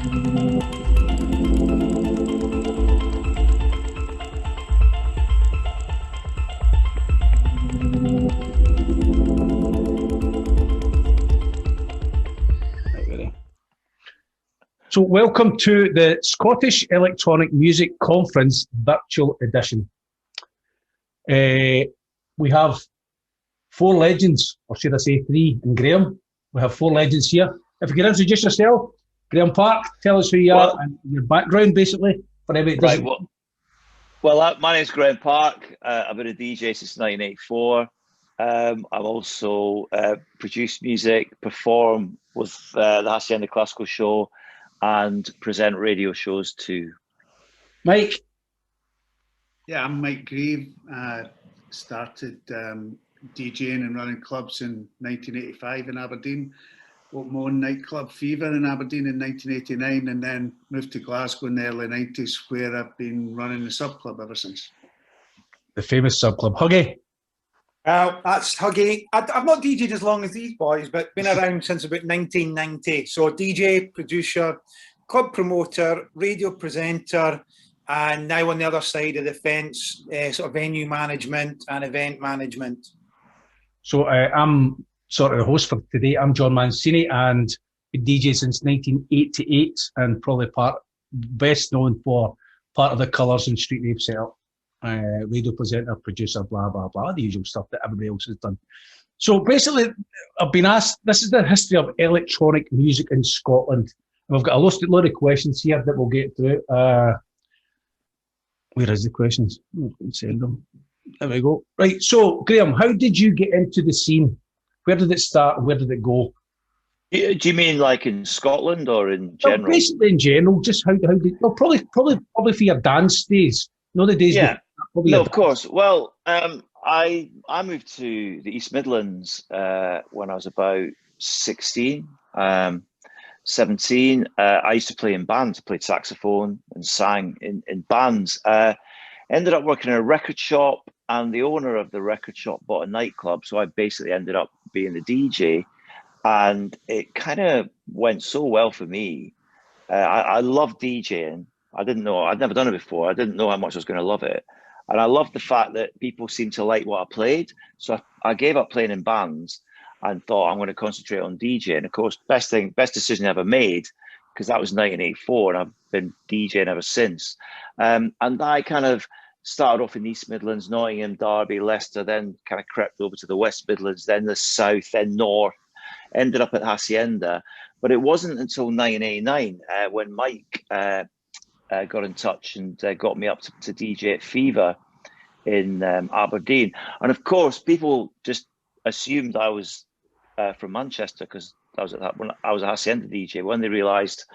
So welcome to the Scottish Electronic Music Conference Virtual Edition. We have four legends, or should I say three, and Graeme. We have four legends here. If you could introduce yourself, Graeme Park, tell us who you are and your background, basically, for everybody that doesn't. My name's Graeme Park. I've been a DJ since 1984. I've also produced music, perform with the Hacienda Classical Show, and present radio shows too. Mike? Yeah, I'm Mike Grieve. Started DJing and running clubs in 1985 in Aberdeen. Opened my own nightclub, Fever, in Aberdeen in 1989, and then moved to Glasgow in the early 90s, where I've been running the sub club ever since. The famous sub club. Huggy? That's Huggy. I've not DJed as long as these boys, but been around since about 1990. So DJ, producer, club promoter, radio presenter, and now on the other side of the fence, sort of venue management and event management. So I'm sort of the host for today. I'm Jon Mancini and been DJ since 1988 and probably best known for part of the Colours and Street Rave setup. Radio presenter, producer, blah, blah, blah, the usual stuff that everybody else has done. So basically, I've been asked, this is the history of electronic music in Scotland. And we've got a lot of questions here that we'll get through. Where is the questions? Send them. There we go. Right, so Graeme, how did you get into the scene? Where did it start? Where did it go? Do you mean like in Scotland or in general? Well, basically in general, just how did, well, probably for your dance days. No, the days. Yeah. No, of course. Well, I moved to the East Midlands when I was about 16, 17. I used to play in bands. I played saxophone and sang in bands. Ended up working in a record shop, and the owner of the record shop bought a nightclub. So I basically ended up being the DJ, and it kind of went so well for me. I loved DJing. I'd never done it before. I didn't know how much I was going to love it. And I loved the fact that people seemed to like what I played. So I gave up playing in bands and thought I'm going to concentrate on DJing. Of course, best decision I ever made, because that was 1984 and I've been DJing ever since. And I kind of started off in East Midlands, Nottingham, Derby, Leicester, then kind of crept over to the West Midlands, then the South, then North, ended up at Hacienda. But it wasn't until 1989 when Mike got in touch and got me up to DJ at Fever in Aberdeen. And of course, people just assumed I was from Manchester because when I was a Hacienda DJ. When they realised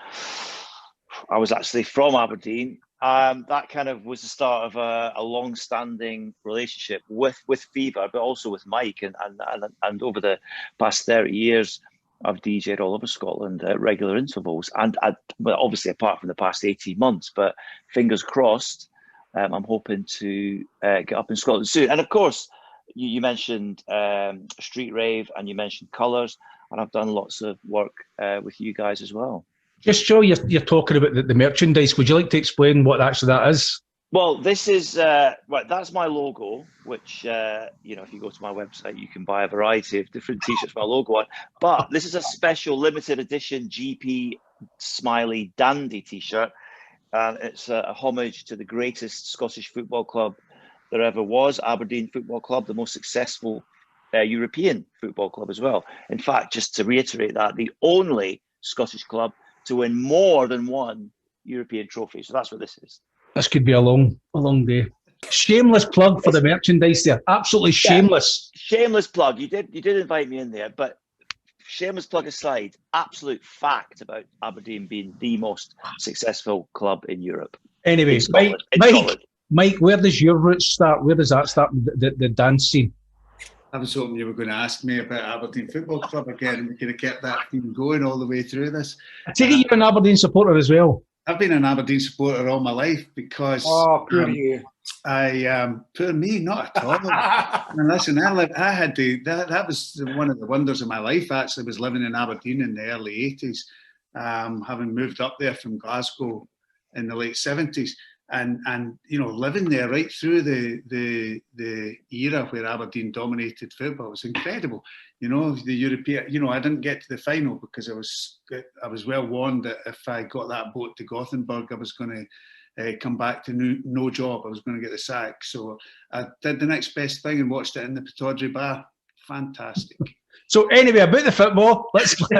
I was actually from Aberdeen, that kind of was the start of a long-standing relationship with Fever, but also with Mike. And over the past 30 years, I've DJed all over Scotland at regular intervals, and well, obviously apart from the past 18 months, but fingers crossed, I'm hoping to get up in Scotland soon. And of course, you mentioned Street Rave and you mentioned Colours, and I've done lots of work with you guys as well. Just Joe, you're talking about the merchandise. Would you like to explain what actually that is? Well, this is right. That's my logo, which if you go to my website, you can buy a variety of different T-shirts with my logo on. But this is a special limited edition GP Smiley Dandy T-shirt, and it's a homage to the greatest Scottish football club there ever was, Aberdeen Football Club, the most successful European football club as well. In fact, just to reiterate that, the only Scottish club to win more than one European trophy. So that's what this is. This could be a long day. Shameless plug for the merchandise there. Absolutely shameless. Yeah, shameless plug. You did invite me in there, but shameless plug aside, absolute fact about Aberdeen being the most successful club in Europe. Anyway, Mike, where does your roots start? Where does that start? The dance scene. I was hoping you were going to ask me about Aberdeen Football Club again, and we could have kept that theme going all the way through this. I take it you're an Aberdeen supporter as well. I've been an Aberdeen supporter all my life because poor you. Poor me, not at all. And listen, that was one of the wonders of my life. Actually, was living in Aberdeen in the early 80s, having moved up there from Glasgow in the late 70s. And you know, living there right through the era where Aberdeen dominated football was incredible. You know, the European. You know, I didn't get to the final because I was well warned that if I got that boat to Gothenburg, I was going to come back to no job. I was going to get the sack. So I did the next best thing and watched it in the Pataudry Bar. Fantastic. So anyway, about the football, let's get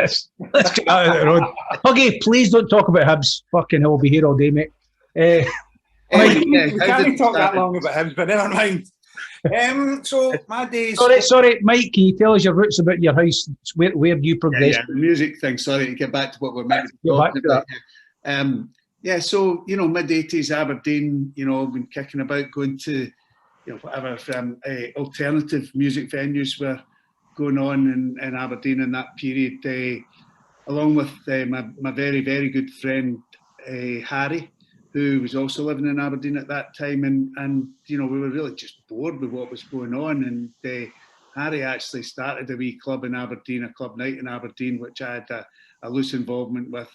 out of the road. Huggy, please don't talk about Hibs. Fucking hell, we'll be here all day, mate. We can't talk that long about Hibs, but never mind. So my days. Sorry, Mike. Can you tell us your roots about your house? Where you progressed? Yeah, the music thing. Sorry to get back to what we're meant to be talking about. Yeah, so you know, mid-80s Aberdeen. You know, been kicking about, going to, you know, whatever alternative music venues were going on in Aberdeen in that period. Along with my very, very good friend Harry, who was also living in Aberdeen at that time, and you know, we were really just bored with what was going on. And Harry actually started a wee club in Aberdeen, a club night in Aberdeen, which I had a loose involvement with.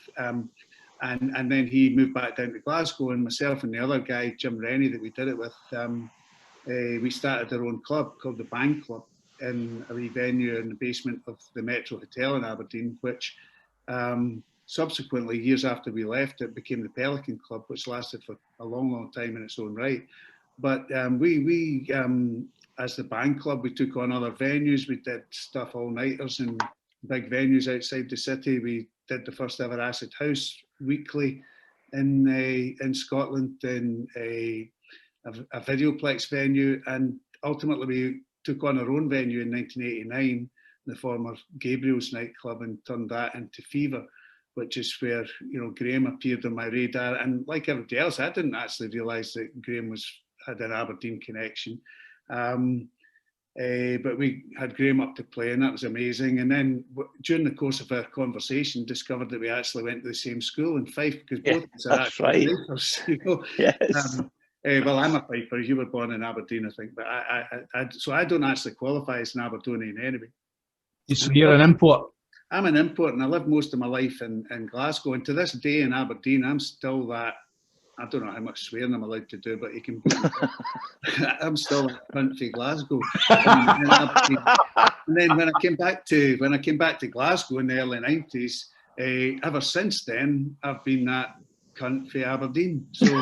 And then he moved back down to Glasgow, and myself and the other guy, Jim Rennie, that we did it with, we started our own club called the Bang Club in a wee venue in the basement of the Metro Hotel in Aberdeen, which subsequently, years after we left, it became the Pelican Club, which lasted for a long, long time in its own right. But we as the Band Club, we took on other venues. We did stuff all-nighters in big venues outside the city. We did the first ever Acid House weekly in Scotland, in a Videoplex venue. And ultimately, we took on our own venue in 1989, the former Gabriel's nightclub, and turned that into Fever, which is where, you know, Graeme appeared on my radar. And like everybody else, I didn't actually realise that Graeme had an Aberdeen connection. But we had Graeme up to play, and that was amazing. And then during the course of our conversation, discovered that we actually went to the same school in Fife, because both of us are actually Fifers, you know? Yes. Well, I'm a Fifer. You were born in Aberdeen, I think, but so I don't actually qualify as an Aberdonian anyway. So you're an import. I'm an import, and I lived most of my life in Glasgow. And to this day in Aberdeen, I'm still that. I don't know how much swearing I'm allowed to do, but you can. I'm still a country Glasgow. In Aberdeen. And then when I came back to Glasgow in the early '90s, ever since then I've been that cunt for Aberdeen. So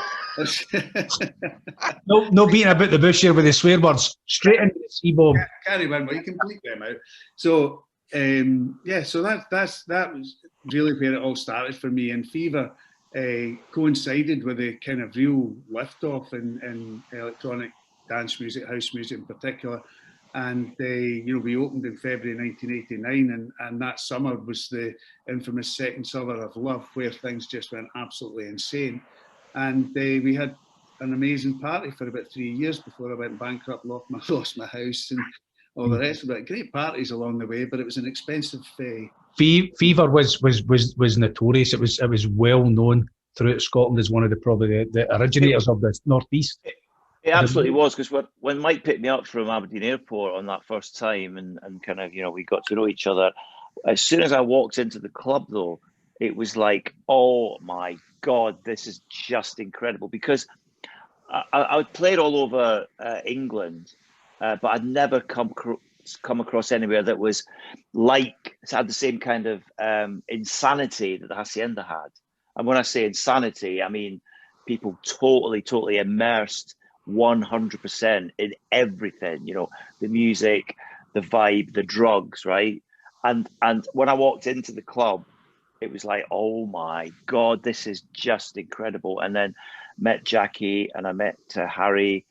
no beating about the bush here with the swear words. Straight into the C-bomb. Carry on, but you can bleep them out. So so that was really where it all started for me. And Fever coincided with a kind of real lift-off in electronic dance music, house music in particular. And we opened in February 1989, and that summer was the infamous second summer of love, where things just went absolutely insane. And we had an amazing party for about 3 years before I went bankrupt, lost my house, and all the rest of it. Great parties along the way, but it was an expensive. Fever was notorious. It was well known throughout Scotland as one of the originators of the Northeast. It absolutely was, because when Mike picked me up from Aberdeen Airport on that first time, and kind of, we got to know each other. As soon as I walked into the club, though, it was like, oh my God, this is just incredible. Because I played all over England, but I'd never come across anywhere that was had the same kind of insanity that the Hacienda had. And when I say insanity, I mean people totally immersed 100% in everything, the music, the vibe, the drugs, right? And when I walked into the club, it was like, oh my God, this is just incredible. And then met Jackie and I met Harry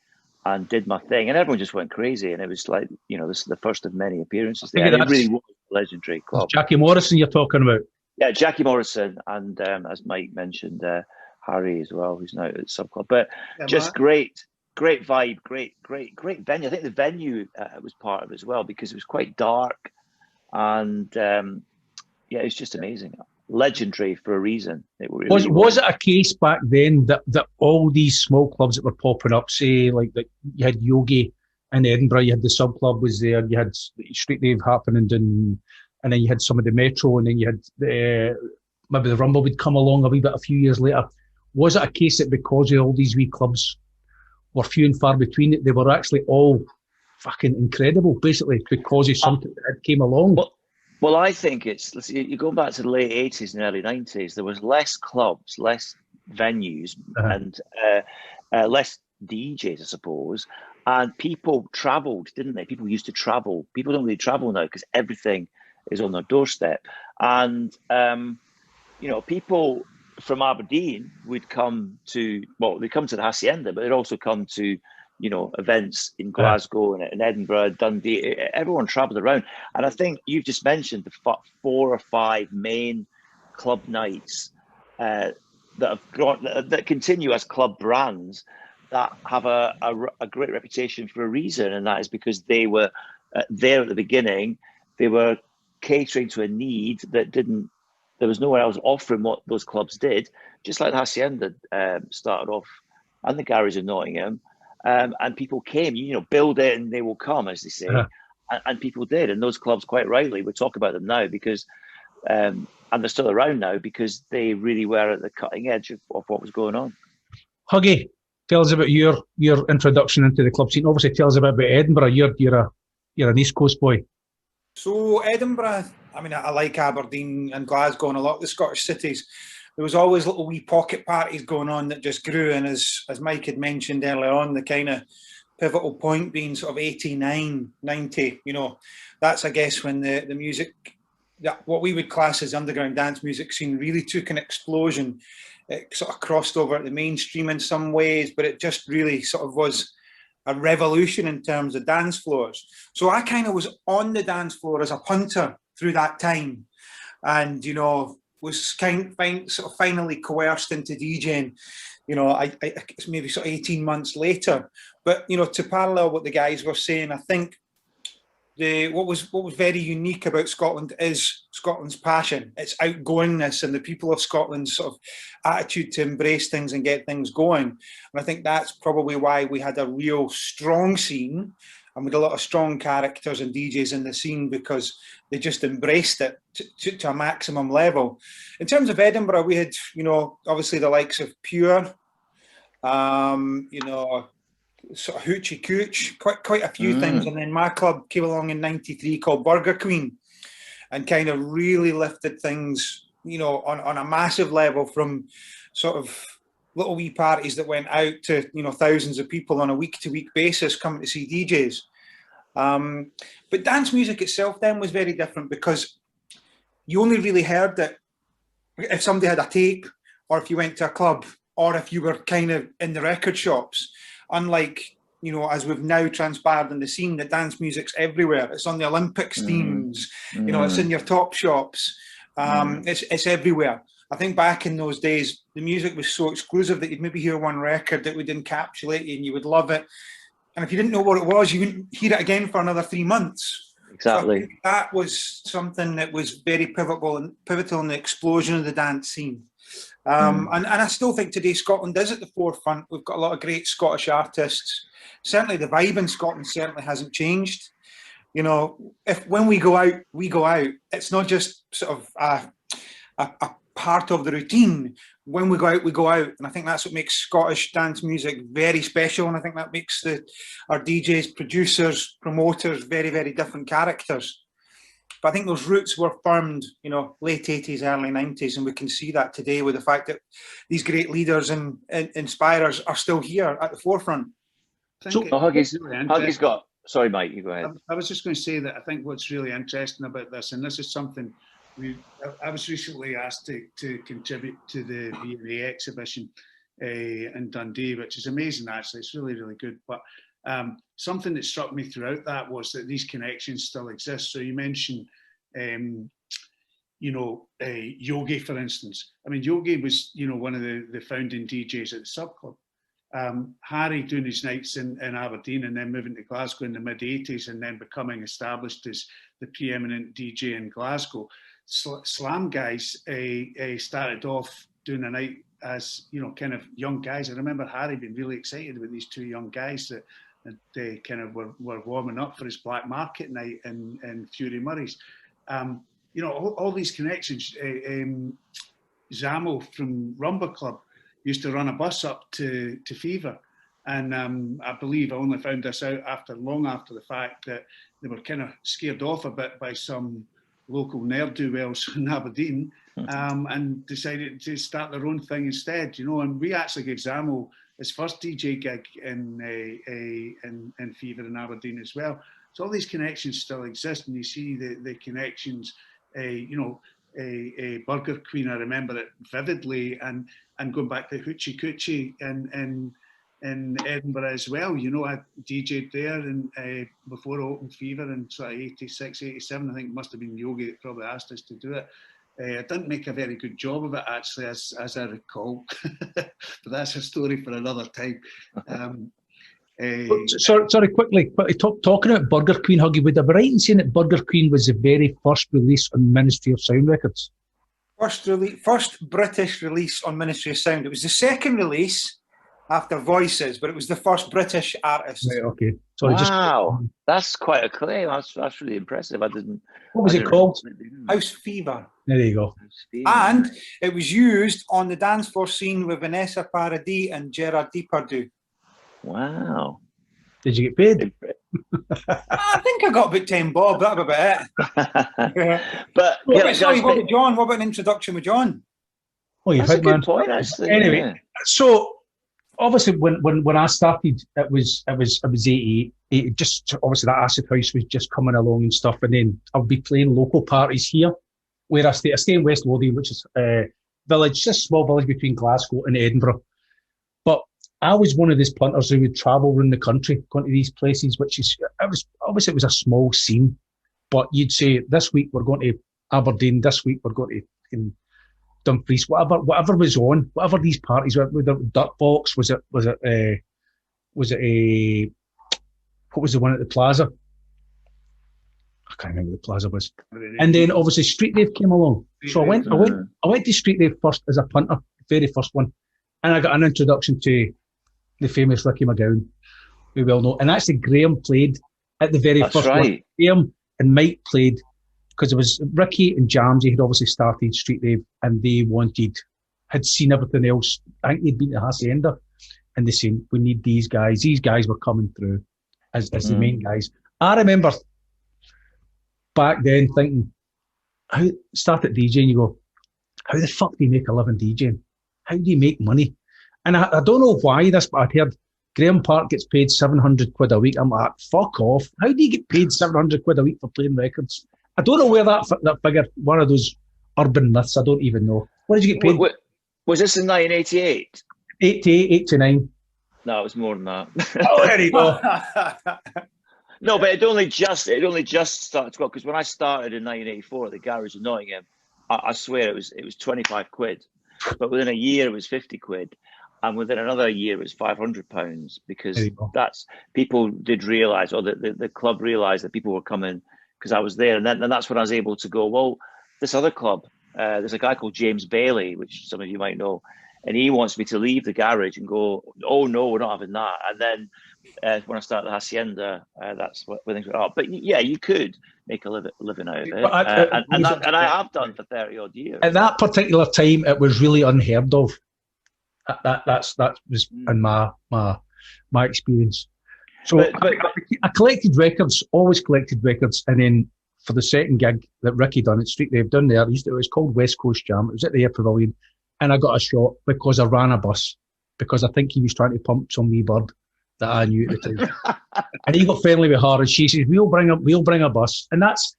and did my thing, and everyone just went crazy. And it was like, this is the first of many appearances there. It really was a legendary club. Jackie Morrison you're talking about? Yeah, Jackie Morrison, and as Mike mentioned, Harry as well, who's now at Sub Club. But just great vibe, great venue. I think the venue was part of it as well, because it was quite dark, and it's just amazing. Legendary for a reason. It really was it a case back then that all these small clubs that were popping up, say like you had Yogi in Edinburgh, you had the Sub Club was there, you had Street Rave happening, and then you had some of the Metro, and then you had maybe the Rumble would come along a wee bit a few years later. Was it a case that because of all these wee clubs were few and far between, they were actually all fucking incredible, basically, because of something that came along? Well, I think you're going back to the late 80s and early 90s, there was less clubs, less venues, and less DJs, I suppose. And people travelled, didn't they? People used to travel. People don't really travel now because everything is on their doorstep. And, people from Aberdeen would come to, they'd come to the Hacienda, but they'd also come to, events in Glasgow and Edinburgh, Dundee. Everyone travelled around. And I think you've just mentioned the 4 or 5 main club nights that continue as club brands that have a great reputation for a reason. And that is because they were there at the beginning. They were catering to a need that there was nowhere else offering what those clubs did, just like the Hacienda started off and the Garage in Nottingham. And people came, build it and they will come, as they say. And people did. And those clubs, quite rightly, we talk about them now because, and they're still around now because they really were at the cutting edge of what was going on. Huggy, tell us about your introduction into the club scene. Obviously, tell us about Edinburgh. You're an East Coast boy. So Edinburgh, I mean, I like Aberdeen and Glasgow and a lot of the Scottish cities. There was always little wee pocket parties going on that just grew. And as Mike had mentioned earlier on, the kind of pivotal point being sort of 89, 90, that's, I guess, when the music, what we would class as underground dance music scene really took an explosion. It sort of crossed over at the mainstream in some ways, but it just really sort of was a revolution in terms of dance floors. So I kind of was on the dance floor as a punter through that time, and was sort of finally coerced into DJing. It's maybe sort of 18 months later. But to parallel what the guys were saying, I think what was very unique about Scotland is Scotland's passion, its outgoingness, and the people of Scotland's sort of attitude to embrace things and get things going. And I think that's probably why we had a real strong scene, and with a lot of strong characters and DJs in the scene, because they just embraced it to a maximum level. In terms of Edinburgh, we had, obviously the likes of Pure, sort of Hoochie Cooch, quite a few things. And then my club came along in '93 called Burger Queen and kind of really lifted things, on a massive level, from sort of little wee parties that went out to, thousands of people on a week-to-week basis coming to see DJs. But dance music itself then was very different because you only really heard it if somebody had a tape, or if you went to a club, or if you were kind of in the record shops. Unlike, as we've now transpired in the scene, that dance music's everywhere. It's on the Olympics themes, it's in your top shops. It's everywhere. I think back in those days, the music was so exclusive that you'd maybe hear one record that would encapsulate you and you would love it. And if you didn't know what it was, you wouldn't hear it again for another 3 months. Exactly. So that was something that was very pivotal in the explosion of the dance scene. And I still think today Scotland is at the forefront. We've got a lot of great Scottish artists. Certainly the vibe in Scotland certainly hasn't changed. When we go out, we go out. It's not just sort of a part of the routine. When we go out, we go out. And I think that's what makes Scottish dance music very special. And I think that makes our DJs, producers, promoters, very, very different characters. But I think those roots were formed, late 80s, early 90s, and we can see that today with the fact that these great leaders and inspirers are still here at the forefront. Huggy's got... Sorry, Mike, you go ahead. I was just going to say that I think what's really interesting about this, and this is something I was recently asked to contribute to the V&A exhibition in Dundee, which is amazing, actually. It's really, really good. But something that struck me throughout that was that these connections still exist. So you mentioned, Yogi, for instance. I mean, Yogi was, one of the founding DJs at the Sub Club. Harry doing his nights in Aberdeen and then moving to Glasgow in the mid-80s and then becoming established as the preeminent DJ in Glasgow. Slam guys started off doing a night as, kind of young guys. I remember Harry being really excited about these two young guys that they kind of were warming up for his Black Market night in Fury Murray's. All these connections. Zamo from Rumba Club used to run a bus up to Fever. And I believe I only found this out long after the fact that they were kind of scared off a bit by some local ne'er-do-wells in Aberdeen, and decided to start their own thing instead, you know. And we actually gave Zamo his first DJ gig in Fever in Aberdeen as well. So all these connections still exist, and you see the connections, you know, a Burger Queen, I remember it vividly, and going back to Hoochie Coochie in Edinburgh as well. You know, I DJ'd there and before Open Fever in sort of 86, 87. I think it must have been Yogi that probably asked us to do it. I didn't make a very good job of it, actually, as I recall. But that's a story for another time. Sorry, quickly talking about Burger Queen, Huggy, would I be right in saying that Burger Queen was the very first release on Ministry of Sound Records? First British release on Ministry of Sound. It was the second release after Voices, but it was the first British artist. Right, okay. Sorry, wow, that's quite a claim. That's really impressive. I didn't. What was it called? House Fever. There you go. And it was used on the dance floor scene with Vanessa Paradis and Gerard Depardieu. Wow. Did you get paid? I think I got about 10 bob. That'd be about it. But sorry, what about John? What about an introduction with John? Oh, you've had, man. Point, actually. Anyway, yeah. So obviously when I started, it was 88. Just obviously that acid house was just coming along and stuff, and then I'll be playing local parties here, where I stay in West Lothian, which is a village, just a small village between Glasgow and Edinburgh. But I was one of these punters who would travel around the country, going to these places, which is, it was a small scene, but you'd say, this week we're going to Aberdeen, this week we're going to Dumfries, whatever was on, whatever these parties were, with the Duck Box, what was the one at the Plaza? I can't remember what the Plaza was. And then obviously Street Rave came along. So I went to Street Rave first as a punter, very first one, and I got an introduction to the famous Ricky McGowan, we well know. And actually Graeme played at the very first one. Graeme and Mike played, because it was Ricky and Jamsy had obviously started Street Rave, and they had seen everything else. I think they'd been to Hacienda, and they said, we need these guys. These guys were coming through as the main guys. I remember back then thinking, start at DJing, you go, how the fuck do you make a living DJing? How do you make money? And I don't know why this, but I'd heard Graeme Park gets paid 700 quid a week. I'm like, fuck off. How do you get paid 700 quid a week for playing records? I don't know where that figure, one of those urban myths, I don't even know. What did you get paid? Was this in 1988? 88, 89. No, it was more than that. Oh, there you go. No, but it only just started to go, because when I started in 1984 at the garage in Nottingham, I swear it was 25 quid, but within a year it was 50 quid, and within another year it was £500, because people did realise, or the club realised that people were coming because I was there, and that's when I was able to go, well, this other club, there's a guy called James Bailey, which some of you might know, and he wants me to leave the garage and go, oh no, we're not having that. And then when I started the Hacienda, that's when things went up. But yeah, you could make a living out of it, and I have done for 30 odd years. At that particular time, it was really unheard of. That was in my experience. So I collected records, always collected records, and then for the second gig that Ricky done at Street Rave down there, it was called West Coast Jam. It was at the Air Pavilion, and I got a shot because I ran a bus, because I think he was trying to pump some wee bird that I knew at the time. And he got friendly with her, and she says, we'll bring a bus. And that's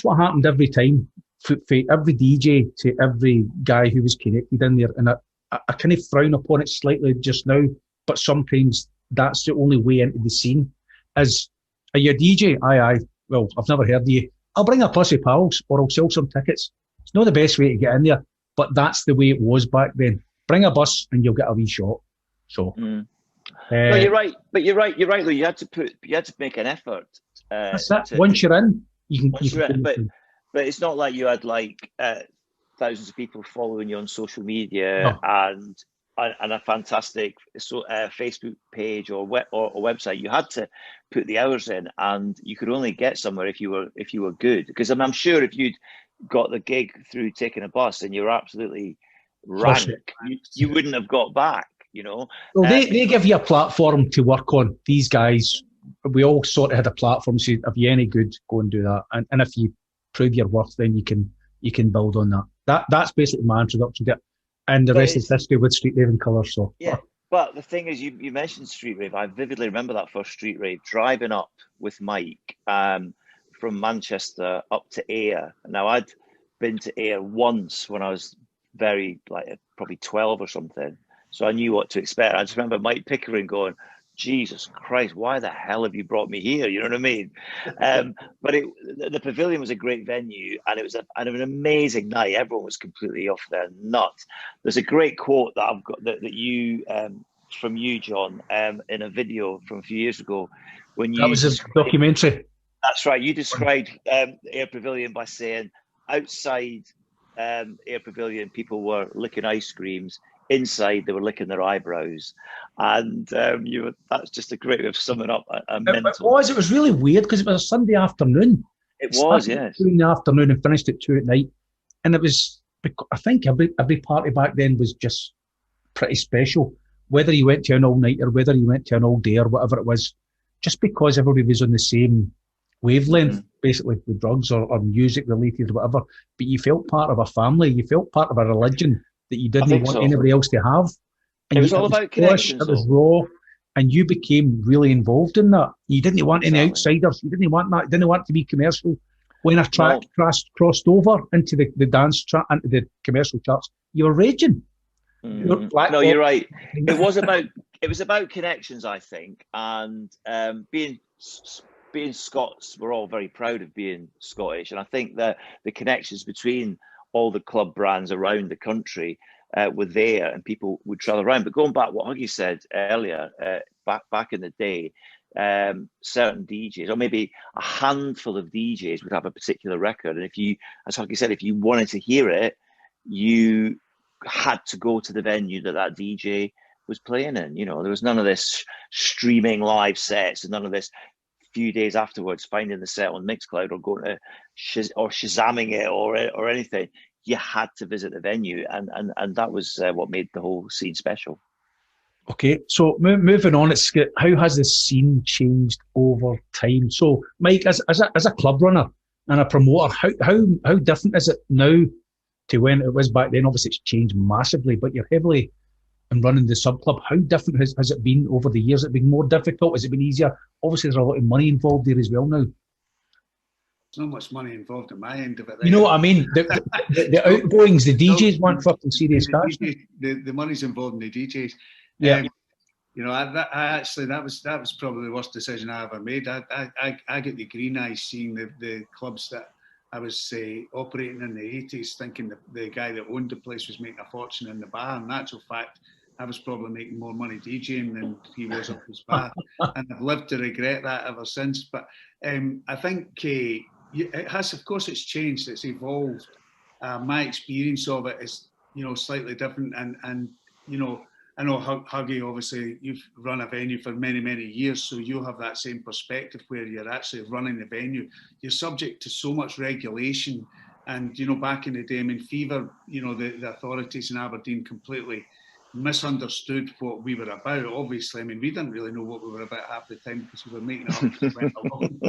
what happened every time, for every DJ to every guy who was connected in there. And I kind of frown upon it slightly just now, but sometimes that's the only way into the scene. Are you a DJ? Aye. Well, I've never heard of you. I'll bring a pussy pals, or I'll sell some tickets. It's not the best way to get in there, but that's the way it was back then. Bring a bus and you'll get a wee shot. So, no, you're right. But you're right. Though you had to make an effort. That's that. Once you're in, you can. But it's not like you had thousands of people following you on social media and a fantastic Facebook page or website. You had to put the hours in, and you could only get somewhere if you were good. Because I'm sure if you'd got the gig through taking a bus, and you're absolutely rank, you wouldn't have got back, you know. Well, they give you a platform to work on. These guys, we all sort of had a platform. So if you're any good, go and do that. And if you prove your worth, then you can build on that. That's basically my introduction to it. And the rest is history with Street Rave and Colours. So yeah. But the thing is, you mentioned Street Rave. I vividly remember that first Street Rave, driving up with Mike from Manchester up to Ayr. Now, I'd been to Ayr once when I was probably 12 or something. So I knew what to expect. I just remember Mike Pickering going, Jesus Christ, why the hell have you brought me here? You know what I mean? But the Pavilion was a great venue, and it was an amazing night. Everyone was completely off their nut. There's a great quote that I've got that you from you, John, in a video from a few years ago when you. That was a documentary. That's right. You described Ayr Pavilion by saying outside Ayr Pavilion people were licking ice creams. Inside, they were licking their eyebrows, and that's just a great way of summing up a mental. It was really weird because it was a Sunday afternoon. It was, yes. 2 in the afternoon and finished at 2 at night, and it was. I think every party back then was just pretty special. Whether you went to an all night or whether you went to an all day or whatever it was, just because everybody was on the same wavelength, basically with drugs or music related or whatever. But you felt part of a family. You felt part of a religion that you didn't want anybody else to have. And it was all about connections. It was raw, and you became really involved in that. You didn't want any outsiders. You didn't want that. You didn't want it to be commercial. When a track crossed over into the dance track, into the commercial charts, you were raging. No, you're right. It was about connections, I think, and being Scots, we're all very proud of being Scottish, and I think that the connections between all the club brands around the country were there, and people would travel around. But going back what Huggy said earlier, back in the day, certain DJs, or maybe a handful of DJs, would have a particular record, and if you, as Huggy said, if you wanted to hear it, you had to go to the venue that DJ was playing in. You know, there was none of this streaming live sets, and none of this few days afterwards finding the set on Mixcloud or going to Shazamming it or anything. You had to visit the venue, and that was what made the whole scene special. Okay, so moving on, how has the scene changed over time? So, Mike, as a club runner and a promoter, how different is it now to when it was back then? Obviously, it's changed massively, but you're heavily in running the sub club. How different has it been over the years? Has it been more difficult? Has it been easier? Obviously, there's a lot of money involved there as well now. There's not much money involved in my end of it. You know what I mean? The outgoings, the DJs want fucking serious cash. The money's involved in the DJs. Yeah. You know, I actually that was probably the worst decision I ever made. I get the green eyes seeing the clubs that I was operating in the 80s, thinking the guy that owned the place was making a fortune in the bar. In actual fact, I was probably making more money DJing than he was up his bar, and I've lived to regret that ever since. But I think it has, of course, it's changed, it's evolved. My experience of it is, you know, slightly different, and you know, I know Huggy, obviously, you've run a venue for many, many years, so you'll have that same perspective where you're actually running the venue. You're subject to so much regulation, and you know, back in the day, I mean, Fever, you know, the authorities in Aberdeen completely misunderstood what we were about. Obviously, I mean, we didn't really know what we were about half the time because we were making it up as we went along.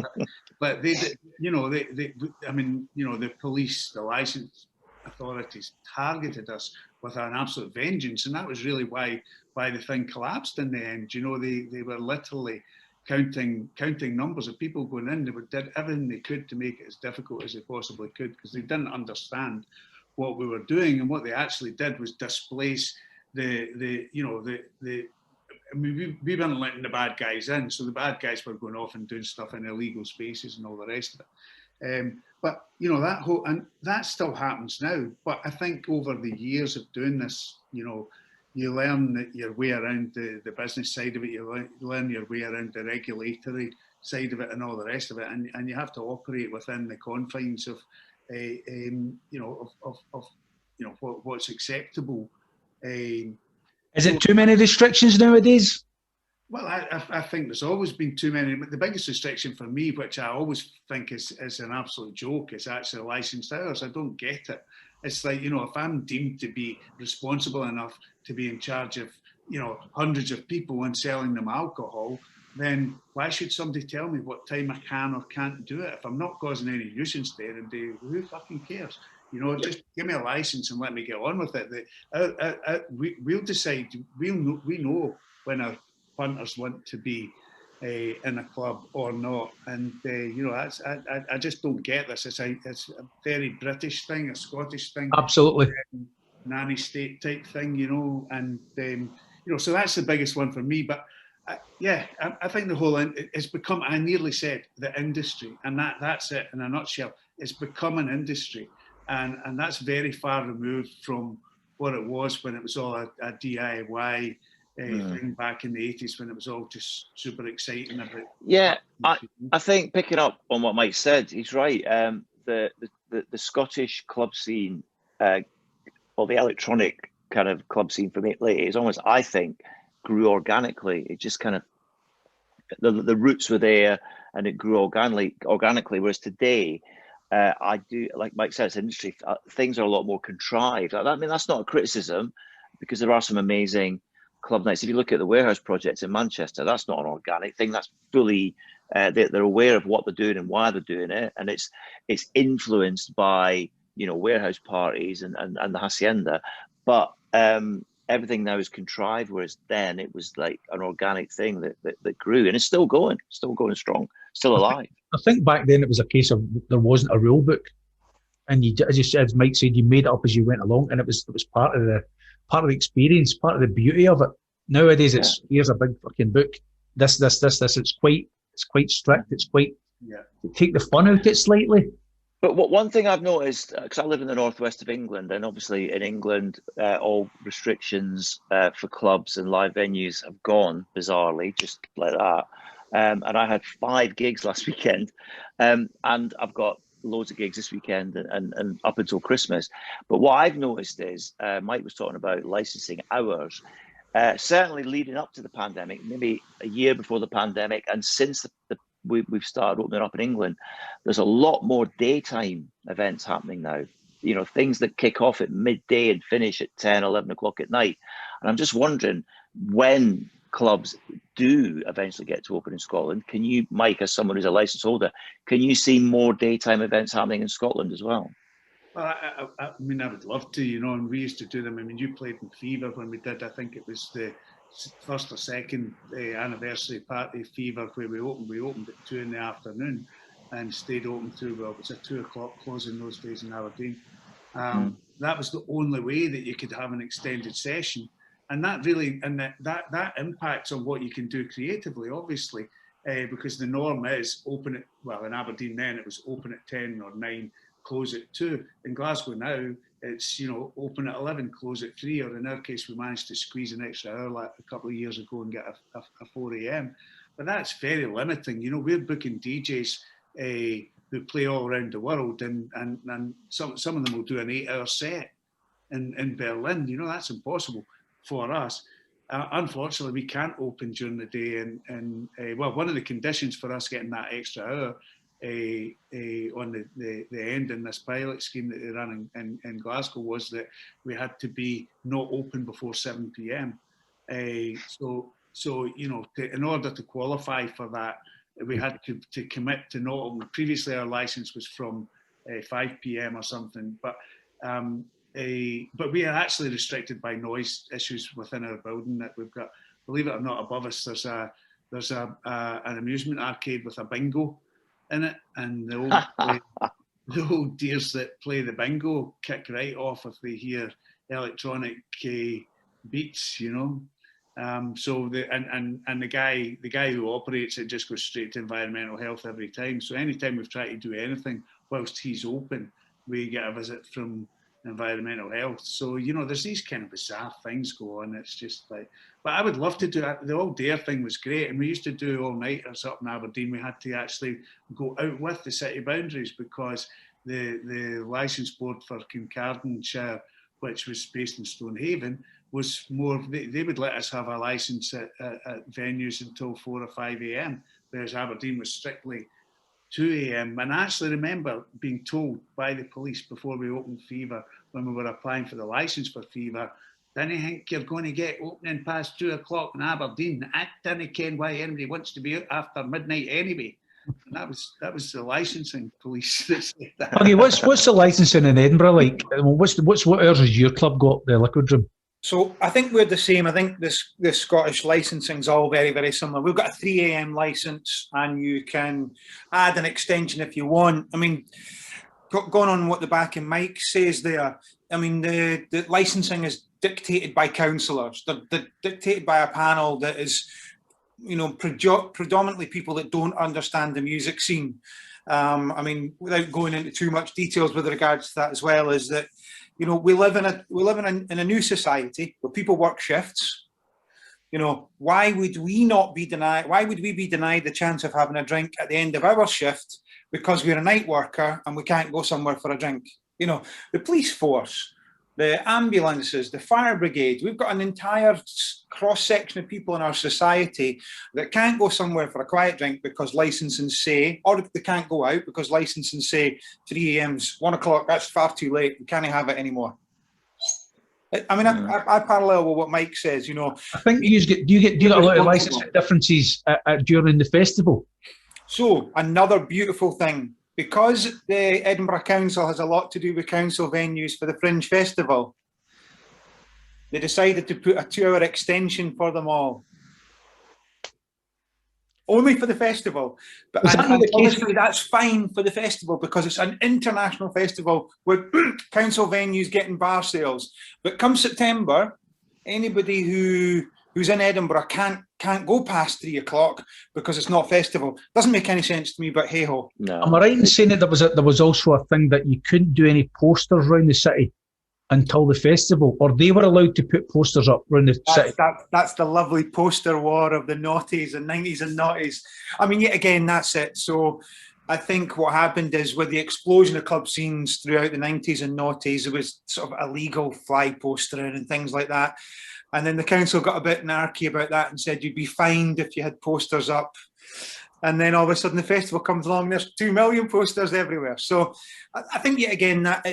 But they, you know, I mean, you know, the police, the licence authorities targeted us with an absolute vengeance, and that was really why the thing collapsed in the end. You know, they were literally counting numbers of people going in. They did everything they could to make it as difficult as they possibly could, because they didn't understand what we were doing, and what they actually did was displace I mean, we weren't letting the bad guys in, so the bad guys were going off and doing stuff in illegal spaces and all the rest of it. But you know, that still happens now. But I think over the years of doing this, you know, you learn your way around the business side of it. You learn your way around the regulatory side of it and all the rest of it, and you have to operate within the confines of what's acceptable. Is it too many restrictions nowadays? Well, I think there's always been too many. But the biggest restriction for me, which I always think is an absolute joke, is actually licensed hours. I don't get it. It's like, if I'm deemed to be responsible enough to be in charge of, hundreds of people and selling them alcohol, then why should somebody tell me what time I can or can't do it? If I'm not causing any nuisance there, and who fucking cares? Just give me a license and let me get on with it. We'll decide. We know when our punters want to be in a club or not, and I just don't get this. It's a very British thing, a Scottish thing, Absolutely. nanny state type thing, and so that's the biggest one for me. But I think the whole it's become. I nearly said the industry, and that's it in a nutshell. It's become an industry, and that's very far removed from what it was when it was all a DIY thing back in the 80s, when it was all just super exciting about. Yeah, I think picking up on what Mike said, he's right. The Scottish club scene, or the electronic kind of club scene from lately, is almost, I think, grew organically. It just kind of, the roots were there and it grew organically. Whereas today, I do, like Mike said, it's industry, things are a lot more contrived. I mean, that's not a criticism, because there are some amazing club nights. If you look at the Warehouse projects in Manchester, that's not an organic thing. That's fully, they're aware of what they're doing and why they're doing it. And it's influenced by, Warehouse parties and the Hacienda. But everything now is contrived, whereas then it was like an organic thing that grew, and it's still going strong, still alive. I think back then it was a case of there wasn't a rule book, and as you said, as Mike said, you made it up as you went along, and it was part of the experience, part of the beauty of it. Nowadays, it's here's a big fucking book. This. It's quite strict. It's quite take the fun out of it slightly. But one thing I've noticed, because I live in the northwest of England, and obviously in England, all restrictions for clubs and live venues have gone, bizarrely, just like that. And I had 5 gigs last weekend, and I've got loads of gigs this weekend and up until Christmas. But what I've noticed is, Mike was talking about licensing hours, certainly leading up to the pandemic, maybe a year before the pandemic, and since we've started opening up in England, there's a lot more daytime events happening now. Things that kick off at midday and finish at 10, 11 o'clock at night. And I'm just wondering, when clubs do eventually get to open in Scotland, can you, Mike, as someone who's a license holder, can you see more daytime events happening in Scotland as well? Well, I mean, I would love to, and we used to do them. I mean, you played in Fever when we did, I think it was the first or second anniversary party, Fever, where we opened at 2 PM and stayed open through, well, it was a 2 o'clock closing those days in Aberdeen. That was the only way that you could have an extended session. And that really, and that impacts on what you can do creatively, obviously, because the norm is open at, well, in Aberdeen then it was open at 10 or 9, close at 2. In Glasgow now, it's, open at 11, close at 3, or in our case, we managed to squeeze an extra hour like a couple of years ago and get a 4 AM. But that's very limiting. We're booking DJs who play all around the world, and some of them will do an 8-hour set in Berlin. That's impossible for us. Unfortunately, we can't open during the day, and well, one of the conditions for us getting that extra hour on the end in this pilot scheme that they ran in Glasgow was that we had to be not open before 7 PM. So in order to qualify for that, we had to commit to not open. Previously, our license was from 5 PM or something, but we are actually restricted by noise issues within our building. That we've got, believe it or not, above us there's an amusement arcade with a bingo in it, and the old dears that play the bingo kick right off if they hear electronic beats, So the guy who operates it just goes straight to environmental health every time. So anytime we've tried to do anything whilst he's open, we get a visit from environmental health. So, there's these kind of bizarre things go on. It's just like, but I would love to do that. The All Dare thing was great. And we used to do all-nighters up in Aberdeen. We had to actually go out with the city boundaries because the licence board for Kincardineshire, which was based in Stonehaven, was more, they would let us have a licence at venues until 4 or 5 a.m, whereas Aberdeen was strictly 2 a.m. And I actually remember being told by the police before we opened Fever, when we were applying for the licence for Fever, didn't think you're going to get opening past 2 o'clock in Aberdeen. I didn't ken why anybody wants to be out after midnight anyway. And that was the licensing police that said that. Okay, what's the licensing in Edinburgh like? What hours has your club got, the Liquid Room? So I think we're the same. I think the Scottish licensing is all very, very similar. We've got a 3 a.m. licence, and you can add an extension if you want. I mean, going on what the back and Mike says there, I mean, the licensing is dictated by councillors. They're dictated by a panel that is, you know, predominantly people that don't understand the music scene. I mean, without going into too much details with regards to that as well, is that, you know, we live in a new society where people work shifts. You know, why would we be denied the chance of having a drink at the end of our shift because we're a night worker and we can't go somewhere for a drink? You know, the police force, the ambulances, the fire brigade, we've got an entire cross-section of people in our society that can't go somewhere for a quiet drink because licensing say, or they can't go out because licensing say 3 a.m.'s 1 o'clock, that's far too late, we can't have it anymore. I mean, I parallel with what Mike says, you know. I think do you get a lot of licensing differences during the festival? So another beautiful thing, because the Edinburgh Council has a lot to do with council venues for the Fringe Festival, they decided to put a 2-hour extension for them all. Only for the festival. But obviously that's fine for the festival because it's an international festival with council venues getting bar sales. But come September, anybody who's in Edinburgh can't go past 3 o'clock because it's not festival. Doesn't make any sense to me, but hey ho. No. Am I right in saying that there was also a thing that you couldn't do any posters around the city until the festival, or they were allowed to put posters up around the city? That's the lovely poster war of the noughties and 90s and noughties. I mean, yet again, that's it. So I think what happened is with the explosion of club scenes throughout the 90s and noughties, it was sort of illegal fly postering and things like that. And then the council got a bit narky about that and said you'd be fined if you had posters up. And then all of a sudden the festival comes along and there's 2 million posters everywhere. So I think yet again that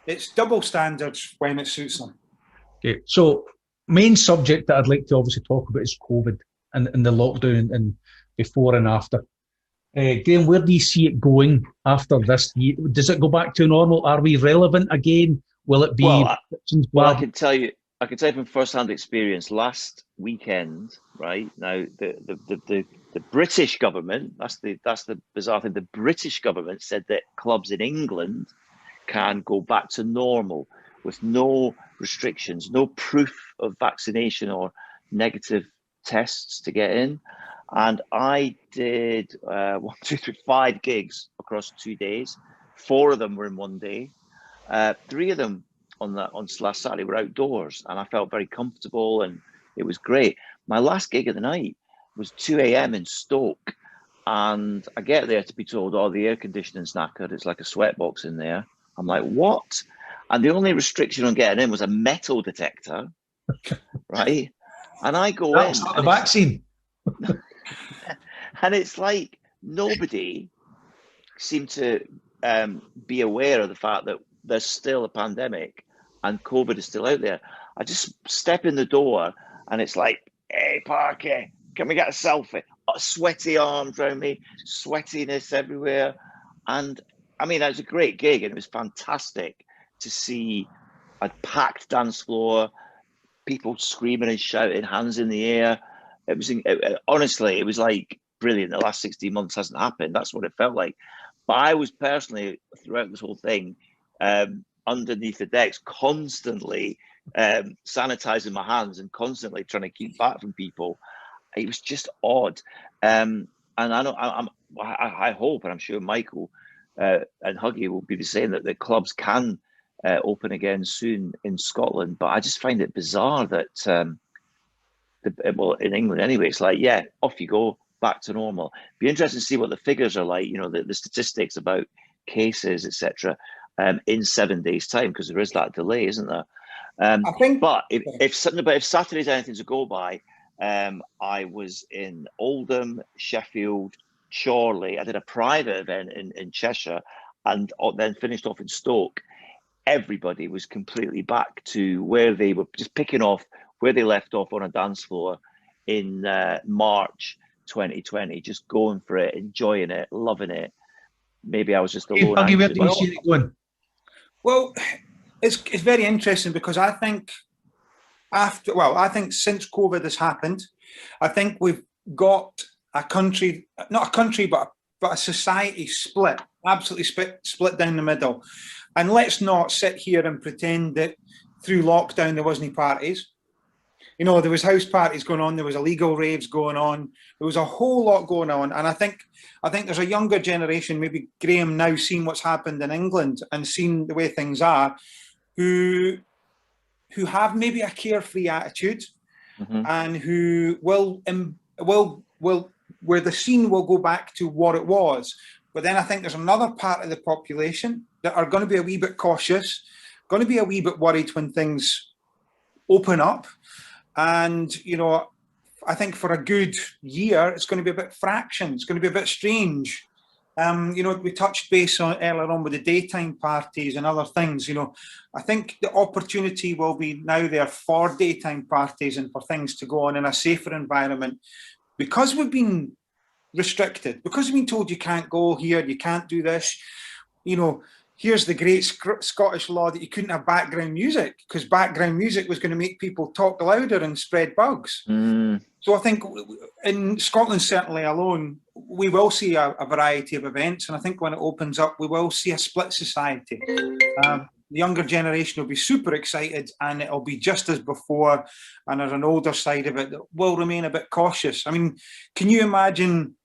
it's double standards when it suits them. Okay, so main subject that I'd like to obviously talk about is COVID and the lockdown and before and after. Graeme, where do you see it going after this year? Does it go back to normal? Are we relevant again? Will it be? Well, I can tell you from first-hand experience. Last weekend, right now, the British government. That's the bizarre thing. The British government said that clubs in England can go back to normal with no restrictions, no proof of vaccination or negative tests to get in. And I did 5 gigs across 2 days. 4 of them were in one day. 3 of them on last Saturday were outdoors, and I felt very comfortable and it was great. My last gig of the night was 2 a.m. in Stoke, and I get there to be told, oh, the air conditioning's knackered, it's like a sweatbox in there. I'm like, what? And the only restriction on getting in was a metal detector, right? And I go in. That's not the vaccine. And it's like nobody seemed to be aware of the fact that there's still a pandemic and COVID is still out there. I just step in the door and it's like, hey, Parky, can we get a selfie? Sweaty arms around me, sweatiness everywhere. And I mean, it was a great gig and it was fantastic to see a packed dance floor, people screaming and shouting, hands in the air. It was honestly, it was like brilliant. The last 16 months hasn't happened. That's what it felt like. But I was personally, throughout this whole thing, underneath the decks, constantly sanitizing my hands and constantly trying to keep back from people. It was just odd. And I hope, and I'm sure Michael and Huggy will be the same, that the clubs can open again soon in Scotland. But I just find it bizarre that, in England anyway, it's like, yeah, off you go, back to normal. Be interesting to see what the figures are like, you know, the statistics about cases, etc., in 7 days' time, because there is that delay, isn't there? I think, but if Saturday's anything to go by, I was in Oldham, Sheffield, Chorley. I did a private event in Cheshire, and then finished off in Stoke. Everybody was completely back to where they were, just picking off where they left off on a dance floor in March 2020, just going for it, enjoying it, loving it. Maybe I was just alone. Huggy, where do you see it going? Well, it's very interesting because I think I think since COVID has happened, I think we've got a country, not a country, but a society split, absolutely split down the middle. And let's not sit here and pretend that through lockdown there wasn't any parties. You know, there was house parties going on, there was illegal raves going on, there was a whole lot going on. And I think there's a younger generation, maybe Graeme now, seeing what's happened in England and seeing the way things are, who have maybe a carefree attitude, and who will where the scene will go back to what it was. But then I think there's another part of the population that are going to be a wee bit cautious, going to be a wee bit worried when things open up. And, you know, I think for a good year, it's going to be a bit fraction. It's going to be a bit strange. You know, we touched base on earlier on with the daytime parties and other things. You know, I think the opportunity will be now there for daytime parties and for things to go on in a safer environment, because we've been restricted, because we've been told you can't go here, you can't do this. You know, here's the great Scottish law that you couldn't have background music, because background music was going to make people talk louder and spread bugs. So I think in Scotland, certainly alone, we will see a variety of events. And I think when it opens up, we will see a split society. The younger generation will be super excited, and it'll be just as before. And there's an older side of it that will remain a bit cautious. I mean, can you imagine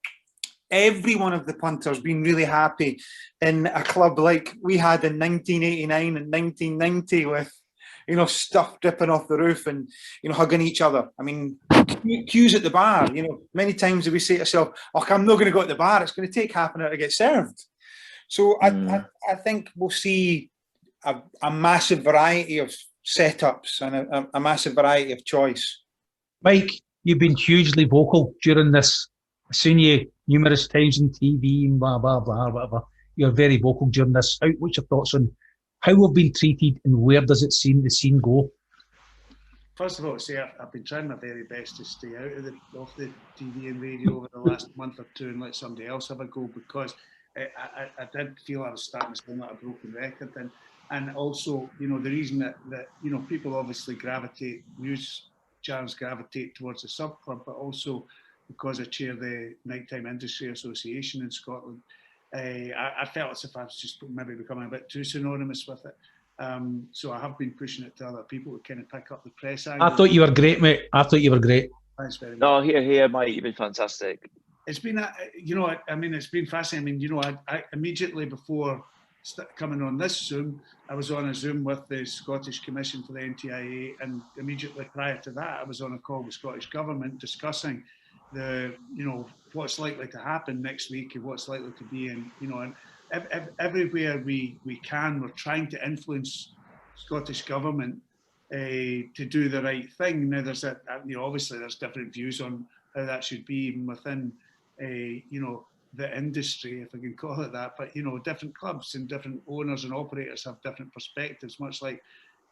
every one of the punters being really happy in a club like we had in 1989 and 1990 with, you know, stuff dripping off the roof and, you know, hugging each other? I mean, queues at the bar, you know, many times we say to ourselves, oh, I'm not going to go to the bar, it's going to take half an hour to get served. So I think we'll see a massive variety of setups and a massive variety of choice. Mike, you've been hugely vocal during this. I've seen you numerous times on TV and blah, blah, blah, whatever. You're very vocal during this. What's your thoughts on how we've been treated and where does it seem the scene go? First of all, I've been trying my very best to stay out of the TV and radio over the last month or two and let somebody else have a go, because I did feel I was starting to sound like a broken record. And also, you know, the reason that you know, people obviously news channels gravitate towards the sub club, but also because I chair the Nighttime Industry Association in Scotland, I felt as if I was just maybe becoming a bit too synonymous with it. So I have been pushing it to other people to kind of pick up the press angle. I thought you were great, mate. I thought you were great. Thanks very much. No, here, Mike, you've been fantastic. It's been, you know, I mean, it's been fascinating. I mean, you know, I immediately before coming on this Zoom, I was on a Zoom with the Scottish Commission for the NTIA, and immediately prior to that, I was on a call with Scottish Government discussing the, you know, what's likely to happen next week and what's likely to be, and you know, and everywhere we can, we're trying to influence Scottish Government to do the right thing. Now, there's you know, obviously there's different views on how that should be even within you know, the industry, if I can call it that. But you know, different clubs and different owners and operators have different perspectives, much like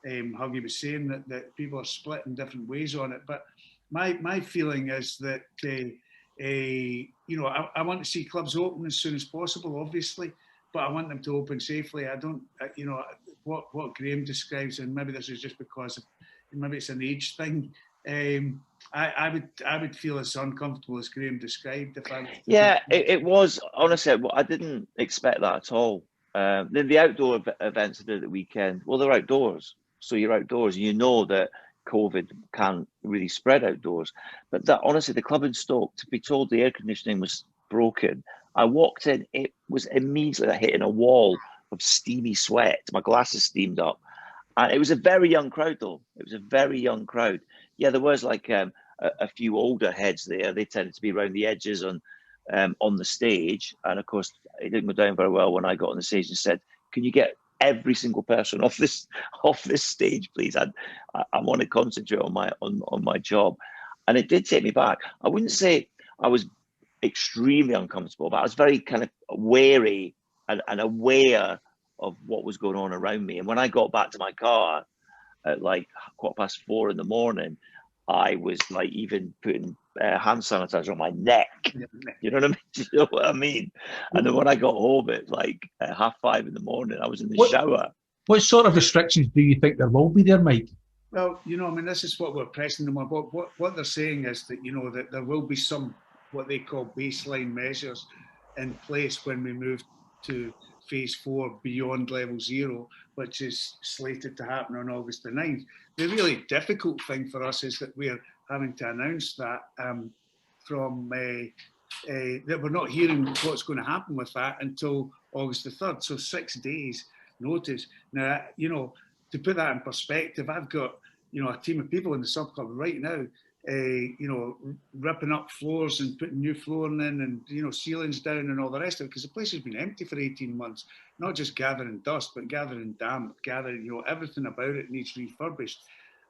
Huggy was saying, that people are split in different ways on it. But my feeling is that you know, I want to see clubs open as soon as possible, obviously, but I want them to open safely. I don't, you know, what Graeme describes, and maybe this is just because maybe it's an age thing. I would feel as uncomfortable as Graeme described if I was. Yeah, it was, honestly, I didn't expect that at all. The outdoor events I did at the weekend, well, they're outdoors, so you're outdoors, and you know that COVID can't really spread outdoors. But that, honestly, the club in Stoke, to be told the air conditioning was broken, I walked in, it was immediately hitting a wall of steamy sweat. My glasses steamed up. And it was a very young crowd, though. It was a very young crowd. Yeah, there was like a few older heads there. They tended to be around the edges on the stage. And of course, it didn't go down very well when I got on the stage and said, can you get every single person off this stage, please. I want to concentrate on my job. And it did take me back. I wouldn't say I was extremely uncomfortable, but I was very kind of wary and aware of what was going on around me. And when I got back to my car at like 4:15 in the morning, I was like even putting hand sanitizer on my neck. You know what I mean? You know what I mean? And then when I got home at like 5:30 in the morning, I was in the shower. What sort of restrictions do you think there will be there, Mike? Well, you know, I mean, this is what we're pressing them on. What they're saying is that, you know, that there will be some what they call baseline measures in place when we move to phase 4 beyond level 0, which is slated to happen on August the 9th. The really difficult thing for us is that we're having to announce that that we're not hearing what's going to happen with that until August the 3rd. So 6 days notice. Now, you know, to put that in perspective, I've got, you know, a team of people in the sub club right now, you know, ripping up floors and putting new flooring in and, you know, ceilings down and all the rest of it, because the place has been empty for 18 months, not just gathering dust, but gathering damp, gathering, you know, everything about it needs refurbished.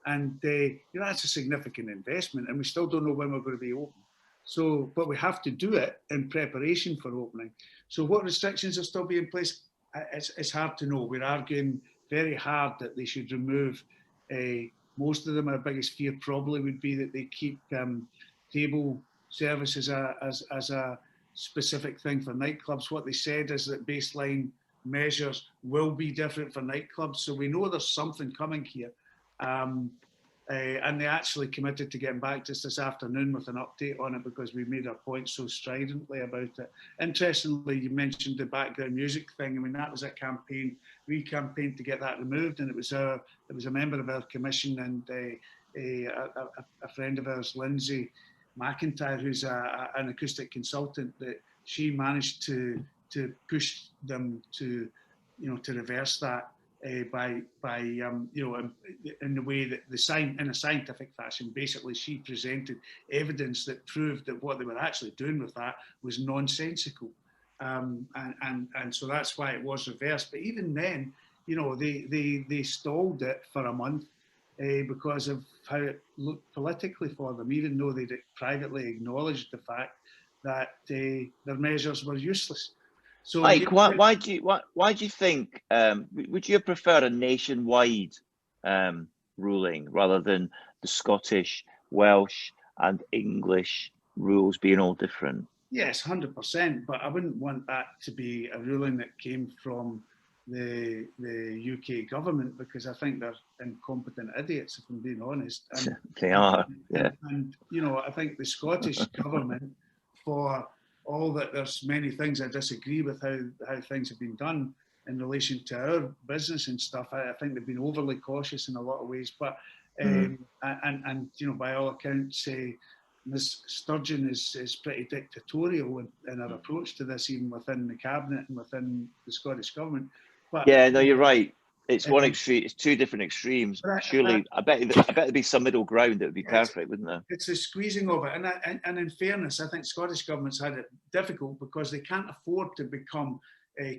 And, you know, that's a significant investment, and we still don't know when we're going to be open. So, but we have to do it in preparation for opening. So what restrictions will still be in place? It's hard to know. We're arguing very hard that they should remove most of them. Our biggest fear probably would be that they keep table service as a specific thing for nightclubs. What they said is that baseline measures will be different for nightclubs. So we know there's something coming here. And they actually committed to getting back to us this afternoon with an update on it, because we made our point so stridently about it. Interestingly, you mentioned the background music thing. I mean, that was a campaign. We campaigned to get that removed, and it was a member of our commission and a friend of ours, Lindsay McIntyre, who's an acoustic consultant, that she managed to push them to, you know, to reverse that. By you know, in the way that in a scientific fashion, basically she presented evidence that proved that what they were actually doing with that was nonsensical, and so that's why it was reversed. But even then, you know, they stalled it for a month because of how it looked politically for them, even though they privately acknowledged the fact that their measures were useless. So, Mike, why do you think? Would you prefer a nationwide ruling rather than the Scottish, Welsh, and English rules being all different? Yes, 100%. But I wouldn't want that to be a ruling that came from the UK government, because I think they're incompetent idiots, if I'm being honest. And, they are. Yeah. And you know, I think the Scottish government, for all that there's many things I disagree with how things have been done in relation to our business and stuff. I think they've been overly cautious in a lot of ways. But and you know, by all accounts, Ms. Sturgeon is pretty dictatorial in her approach to this, even within the cabinet and within the Scottish government. But yeah, no, you're right. It's one extreme. It's two different extremes. Surely, I bet there'd be some middle ground that would be perfect, wouldn't there? It's the squeezing of it, and in fairness, I think Scottish governments had it difficult because they can't afford to become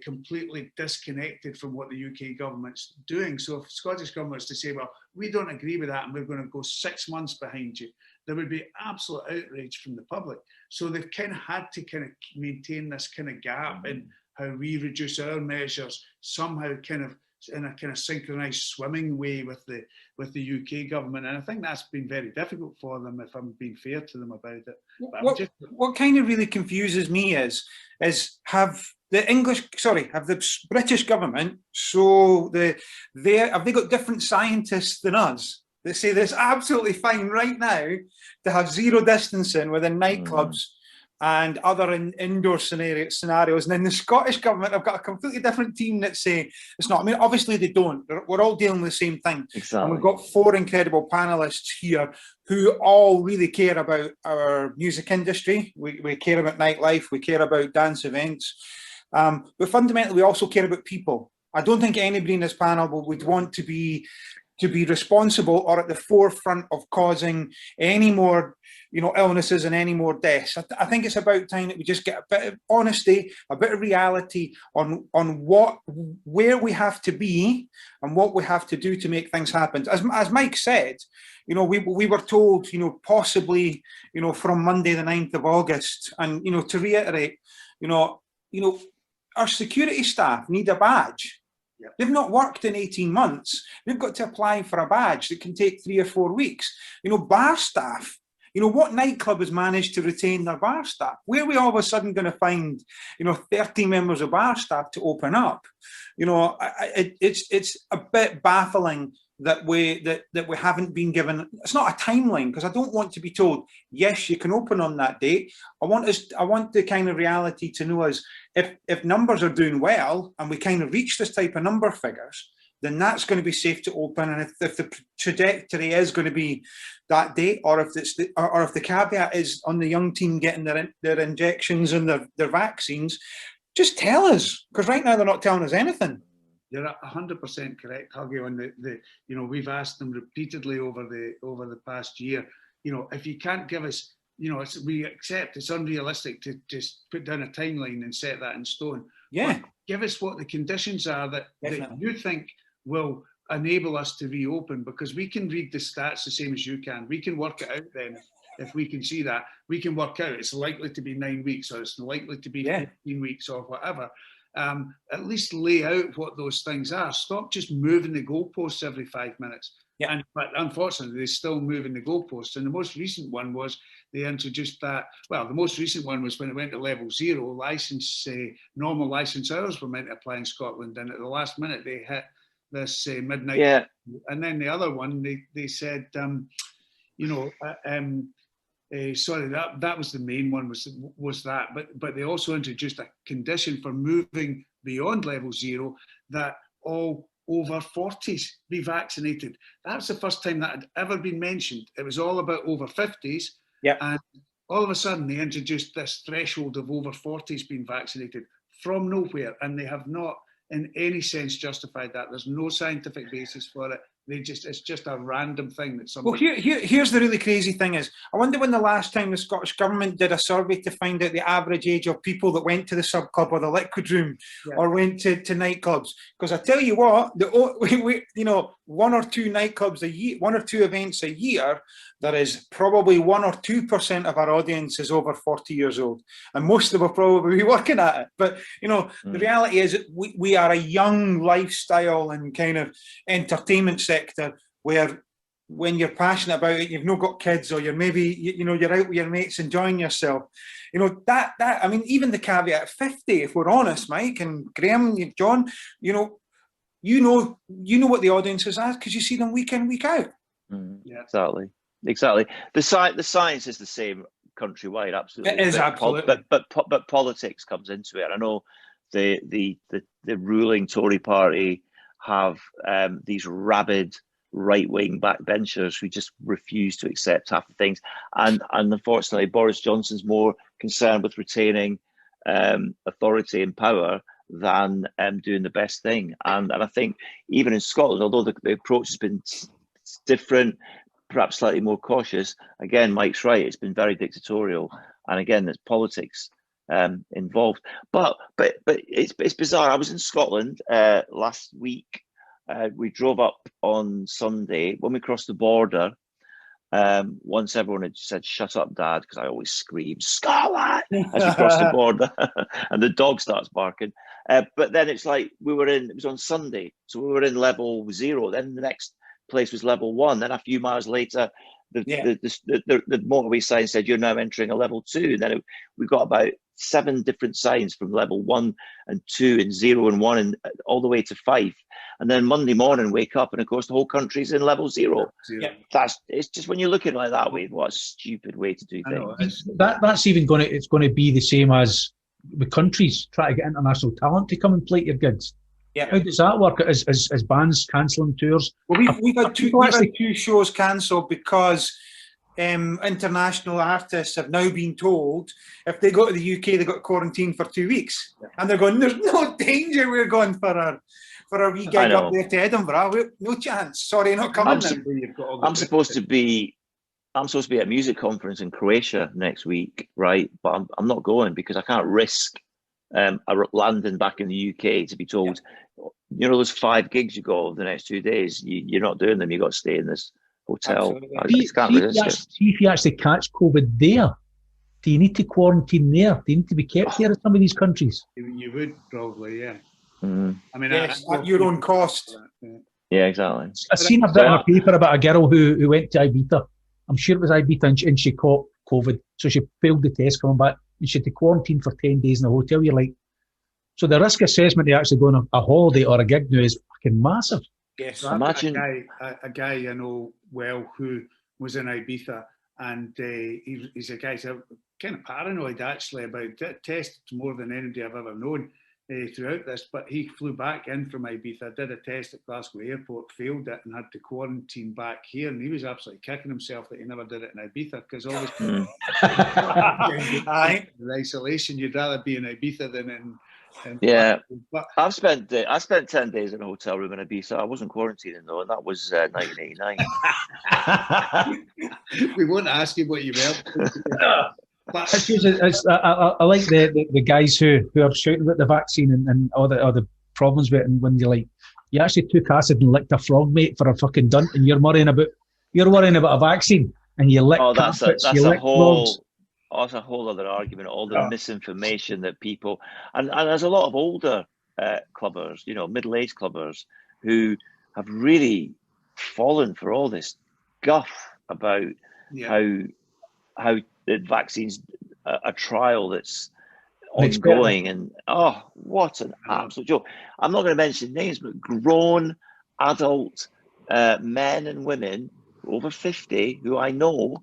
completely disconnected from what the UK government's doing. So if Scottish government was to say, well, we don't agree with that and we're going to go 6 months behind you, there would be absolute outrage from the public. So they've kind of had to kind of maintain this kind of gap in how we reduce our measures, somehow kind of in a kind of synchronized swimming way with the UK government. And I think that's been very difficult for them, if I'm being fair to them about it. What kind of really confuses me is have the British government, so have they got different scientists than us? They say that it's absolutely fine right now to have zero distancing within nightclubs and other indoor scenarios. And then the Scottish government have got a completely different team that say it's not. I mean, obviously they don't. We're all dealing with the same thing. Exactly. And we've got 4 incredible panelists here who all really care about our music industry. We care about nightlife. We care about dance events. But fundamentally, we also care about people. I don't think anybody in this panel would want to be to be responsible or at the forefront of causing any more, illnesses and any more deaths. I think it's about time that we just get a bit of honesty, a bit of reality on where we have to be and what we have to do to make things happen. As Mike said, we were told, possibly, from Monday the 9th of August, and to reiterate, our security staff need a badge. Yep. They've not worked in 18 months. They've got to apply for a badge that can take 3 or 4 weeks. Bar staff, what nightclub has managed to retain their bar staff? Where are we all of a sudden going to find, 30 members of bar staff to open up? It's a bit baffling that we haven't been given. It's not a timeline, because I don't want to be told, yes, you can open on that date. I want the kind of reality to know is if numbers are doing well and we kind of reach this type of number figures, then that's going to be safe to open. And if the trajectory is going to be that date, or if the caveat is on the young team getting their injections and their vaccines, just tell us, because right now they're not telling us anything. You're 100% correct, Huggy, on the we've asked them repeatedly over the past year, if you can't give us, we accept it's unrealistic to just put down a timeline and set that in stone. Yeah. But give us what the conditions are that you think will enable us to reopen, because we can read the stats the same as you can. We can work it out then. If we can see that, we can work out it's likely to be 9 weeks, or it's likely to be 15 weeks, or whatever. At least lay out what those things are. Stop just moving the goalposts every 5 minutes. Yeah. But unfortunately, they're still moving the goalposts. And the most recent one was they introduced that. Well, the most recent one was when it went to level 0. Normal license hours were meant to apply in Scotland, and at the last minute they hit this midnight. Yeah. And then the other one, they said, sorry, that was the main one, was that, but they also introduced a condition for moving beyond level 0 that all over 40s be vaccinated. That's the first time that had ever been mentioned. It was all about over 50s. Yeah. And all of a sudden they introduced this threshold of over 40s being vaccinated from nowhere, and they have not in any sense justified that. There's no scientific basis for it. It's just a random thing that somebody... Well, here's the really crazy thing is, I wonder when the last time the Scottish Government did a survey to find out the average age of people that went to the sub club or the liquid room or went to nightclubs. Because I tell you what, one or two nightclubs a year, 1 or 2 events a year, there is probably 1 or 2% of our audience is over 40 years old. And most of them will probably be working at it. But, the reality is we are a young lifestyle and kind of entertainment sector where when you're passionate about it, you've not got kids, or you're maybe, you're out with your mates enjoying yourself. I mean, even the caveat 50, if we're honest, Mike and Graeme, John, you know what the audience is at because you see them week in, week out. Yeah, exactly. The science is the same countrywide, absolutely. It is absolutely. But politics comes into it. I know the ruling Tory party have these rabid right-wing backbenchers who just refuse to accept half the things, and unfortunately Boris Johnson's more concerned with retaining authority and power than doing the best thing. And I think even in Scotland, although the approach has been different, perhaps slightly more cautious, again, Mike's right, it's been very dictatorial, and again there's politics involved. But it's bizarre. I was in Scotland last week. We drove up on Sunday. When we crossed the border, once everyone had said, "Shut up, Dad," because I always scream, "Scotland!" as we cross the border, and the dog starts barking. But then it's like it was on Sunday, so we were in level 0. Then the next place was level 1. Then a few miles later, the motorway sign said, "You're now entering a level 2." And then we got about 7 different signs from level 1 and 2 and 0 and 1 and all the way to 5. And then Monday morning, wake up, and of course the whole country's in level 0. Yeah. It's just, when you look at it like that way, what a stupid way to do things. That's even going to be the same as the countries try to get international talent to come and play at your gigs. Yeah. How does that work as bands cancelling tours? Well, we've had 2 shows cancelled because international artists have now been told if they go to the UK, they've got to quarantine for 2 weeks. Yeah. And they're going, "There's no danger we're going for for a wee I gig know. up there to Edinburgh. No chance. Sorry, not coming. I'm supposed to be at a music conference in Croatia next week, right? But I'm not going because I can't risk landing back in the UK to be told, you know, those 5 gigs you got over the next 2 days, you're not doing them. You got to stay in this hotel. I just can't resist it. See if you actually catch COVID there. Do you need to quarantine there? Do you need to be kept there in some of these countries? You would probably, yeah. Mm. I mean, yes, at your own cost. Yeah, exactly. I seen a bit in a paper about a girl who went to Ibiza. I'm sure it was Ibiza, and she caught COVID. So she failed the test coming back, and she had to quarantine for 10 days in a hotel. You're like, so the risk assessment to actually going on a holiday or a gig now is fucking massive. Yes, so imagine a guy I know well who was in Ibiza, and he's a guy who's kind of paranoid actually about it. Tests more than anybody I've ever known throughout this, but he flew back in from Ibiza, did a test at Glasgow Airport, failed it, and had to quarantine back here, and he was absolutely kicking himself that he never did it in Ibiza, because obviously in isolation you'd rather be in Ibiza than in but I spent 10 days in a hotel room in Ibiza. I wasn't quarantining though, and that was 1989. We won't ask you what you went. But I like the guys who are shouting about the vaccine and all the problems with it, and when you're like, you actually took acid and licked a frog, mate, for a fucking dunt, and you're worrying about a vaccine, and you lick that's a whole other argument. All the misinformation that people and there's a lot of older clubbers, you know, middle-aged clubbers who have really fallen for all this guff about how the vaccine's a trial that's ongoing, and what an absolute joke. I'm not going to mention names, but grown adult men and women over 50 who I know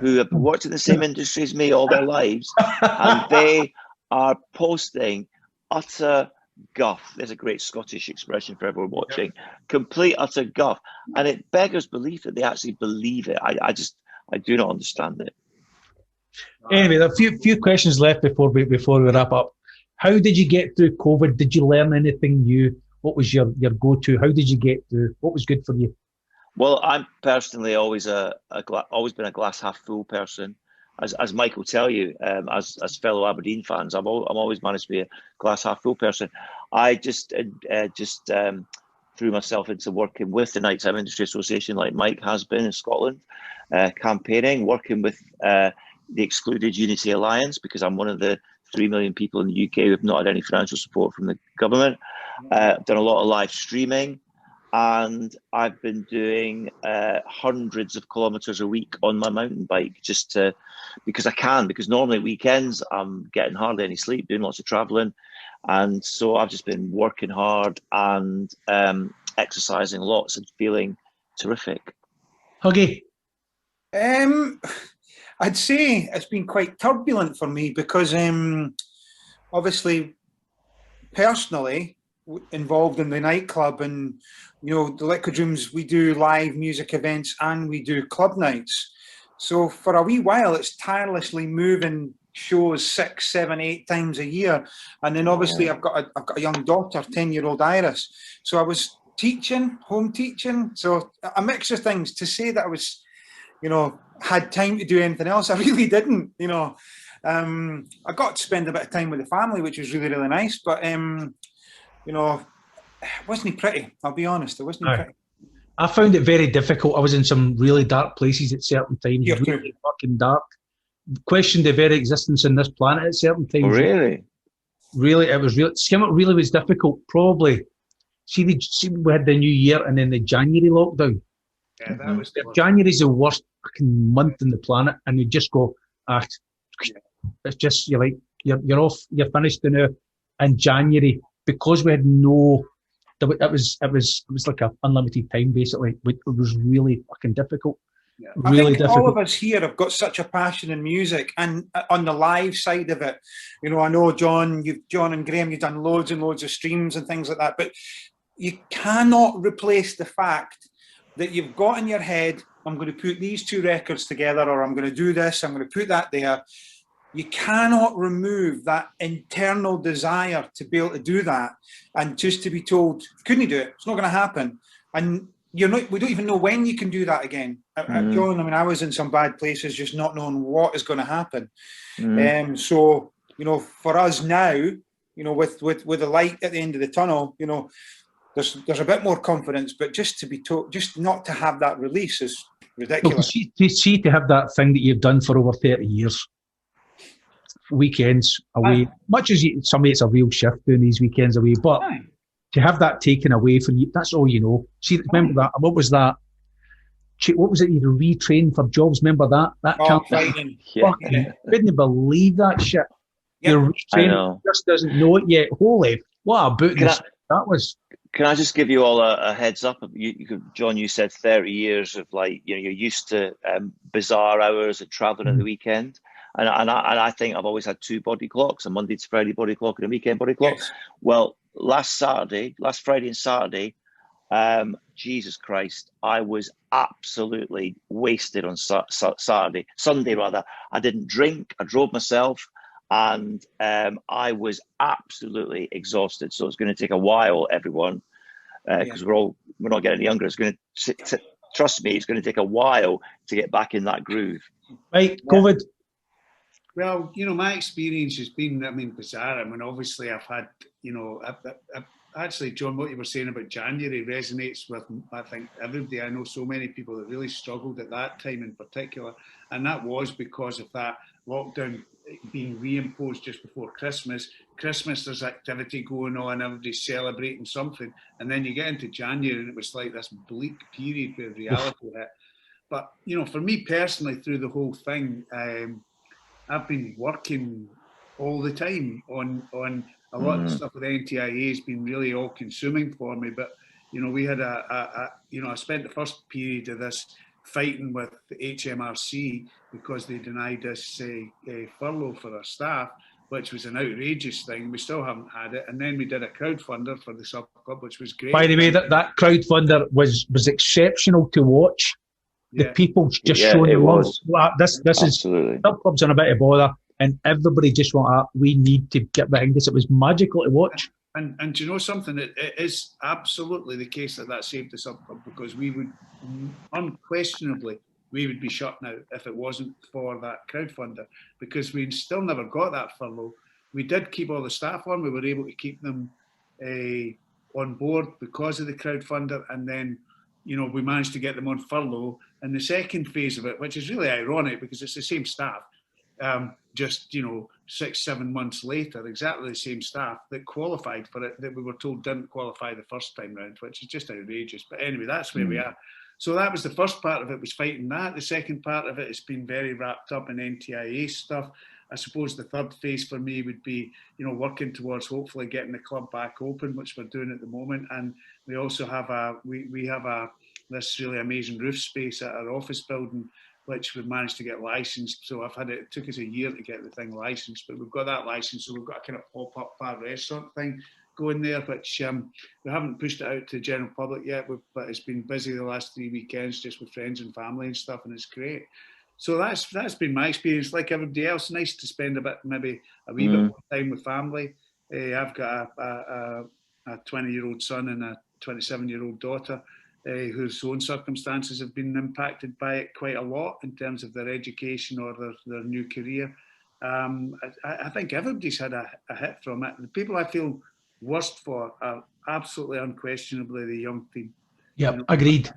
who have worked in the same industry as me all their lives, and they are posting utter guff. There's a great Scottish expression for everyone watching. Complete utter guff, and it beggars belief that they actually believe it. I do not understand it. Anyway, there are a few questions left before we wrap up. How did you get through COVID? Did you learn anything new? What was your go-to? How did you get through? What was good for you? Well, I'm personally always always been a glass half full person. As Mike will tell you, as fellow Aberdeen fans, I've always managed to be a glass half full person. I just threw myself into working with the Nighttime Industry Association, like Mike has been in Scotland, campaigning, working with the Excluded Unity Alliance, because I'm one of the 3 million people in the UK who have not had any financial support from the government. I've done a lot of live streaming, and I've been doing hundreds of kilometres a week on my mountain bike, because normally weekends I'm getting hardly any sleep, doing lots of travelling, and so I've just been working hard and exercising lots and feeling terrific. Huggy? I'd say it's been quite turbulent for me because obviously personally involved in the nightclub, and you know, the Liquid Rooms, we do live music events and we do club nights. So for a wee while it's tirelessly moving shows 6, 7, 8 times a year, and then obviously I've got a young daughter, 10-year-old Iris, so I was home teaching, so a mix of things. To say that I was, you know, had time to do anything else, I really didn't, you know. I got to spend a bit of time with the family, which was really, really nice, but you know, it wasn't pretty, I'll be honest. It wasn't pretty. I found it very difficult. I was in some really dark places at certain times, really fucking dark. Questioned the very existence in this planet at certain times. Oh, really? Really, it was really. It really was difficult. Probably. See, we had the New Year and then the January lockdown. Yeah, that was January's the worst fucking month on the planet, and you just go, it's just you're off, you're finished now in January, because we had no. It was like an unlimited time basically. It was really fucking difficult. Yeah. Really I think difficult. all of us here have got such a passion in music, and on the live side of it, you know, I know Jon and Graeme, you've done loads and loads of streams and things like that, but you cannot replace the fact that you've got in your head, I'm going to put these 2 records together, or I'm going to do this, I'm going to put that there. you cannot remove that internal desire to be able to do that, and just to be told, couldn't do it, it's not going to happen. And we don't even know when you can do that again. John, I mean, I was in some bad places just not knowing what is going to happen. So, for us now, with the light at the end of the tunnel, there's a bit more confidence, but just to be told, just not to have that release is ridiculous. See, to have that thing that you've done for over 30 years, weekends away, much as somebody, it's a real shift doing these weekends away, but to have that taken away from you, that's all you know. See, remember that, what was that? What was it? You retrained for jobs. Remember that? That fighting. Fucking couldn't believe that shit. Yep. Your retraining just doesn't know it yet. Holy, what a boot that was. Can I just give you all a heads up? John, you said 30 years of you're used to bizarre hours of traveling at the weekend. And I think I've always had two body clocks, a Monday to Friday body clock and a weekend body clock. Yes. Well, last Friday and Saturday, Jesus Christ, I was absolutely wasted on Sunday rather. I didn't drink, I drove myself, and I was absolutely exhausted. So it's going to take a while, everyone, because we're not getting younger. It's going to trust me, it's going to take a while to get back in that groove. Right, COVID. Well, my experience has been, bizarre. Obviously I've had, actually, John, what you were saying about January resonates with, I think, everybody. I know so many people that really struggled at that time in particular. And that was because of that lockdown being reimposed just before Christmas. Christmas, there's activity going on, everybody's celebrating something. And then you get into January and it was like this bleak period where reality hit. But, for me personally, through the whole thing, I've been working all the time on a lot of stuff with NTIA has been really all consuming for me. But, we had I spent the first period of this fighting with the HMRC because they denied us a furlough for our staff, which was an outrageous thing. We still haven't had it. And then we did a crowdfunder for the sub club, which was great. By the way, that crowdfunder was exceptional to watch. The people just showing love. This Absolutely. is sub clubs on a bit of bother, and everybody just went, we need to get behind this. It was magical to watch. And do you know something? It is absolutely the case that saved the sub club, because we would unquestionably be shut now if it wasn't for that crowdfunder, because we still never got that furlough. We did keep all the staff on. We were able to keep them on board because of the crowdfunder, and then we managed to get them on furlough. And the second phase of it, which is really ironic because it's the same staff, just 6-7 months later, exactly the same staff that qualified for it, that we were told didn't qualify the first time round, which is just outrageous. But anyway, that's where we are. So that was the first part of it, was fighting that. The second part of it has been very wrapped up in NTIA stuff. I suppose the third phase for me would be, working towards hopefully getting the club back open, which we're doing at the moment. And we also have this really amazing roof space at our office building, which we've managed to get licensed. So it took us a year to get the thing licensed, but we've got that license. So we've got a kind of pop-up bar restaurant thing going there, which we haven't pushed it out to the general public yet, but it's been busy the last 3 weekends just with friends and family and stuff, and it's great. So that's been my experience. Like everybody else, nice to spend maybe a wee bit more time with family. I've got a 20-year-old son and a 27-year-old daughter, whose own circumstances have been impacted by it quite a lot in terms of their education or their new career. I think everybody's had a hit from it. The people I feel worst for are absolutely unquestionably the young team. Yeah, agreed.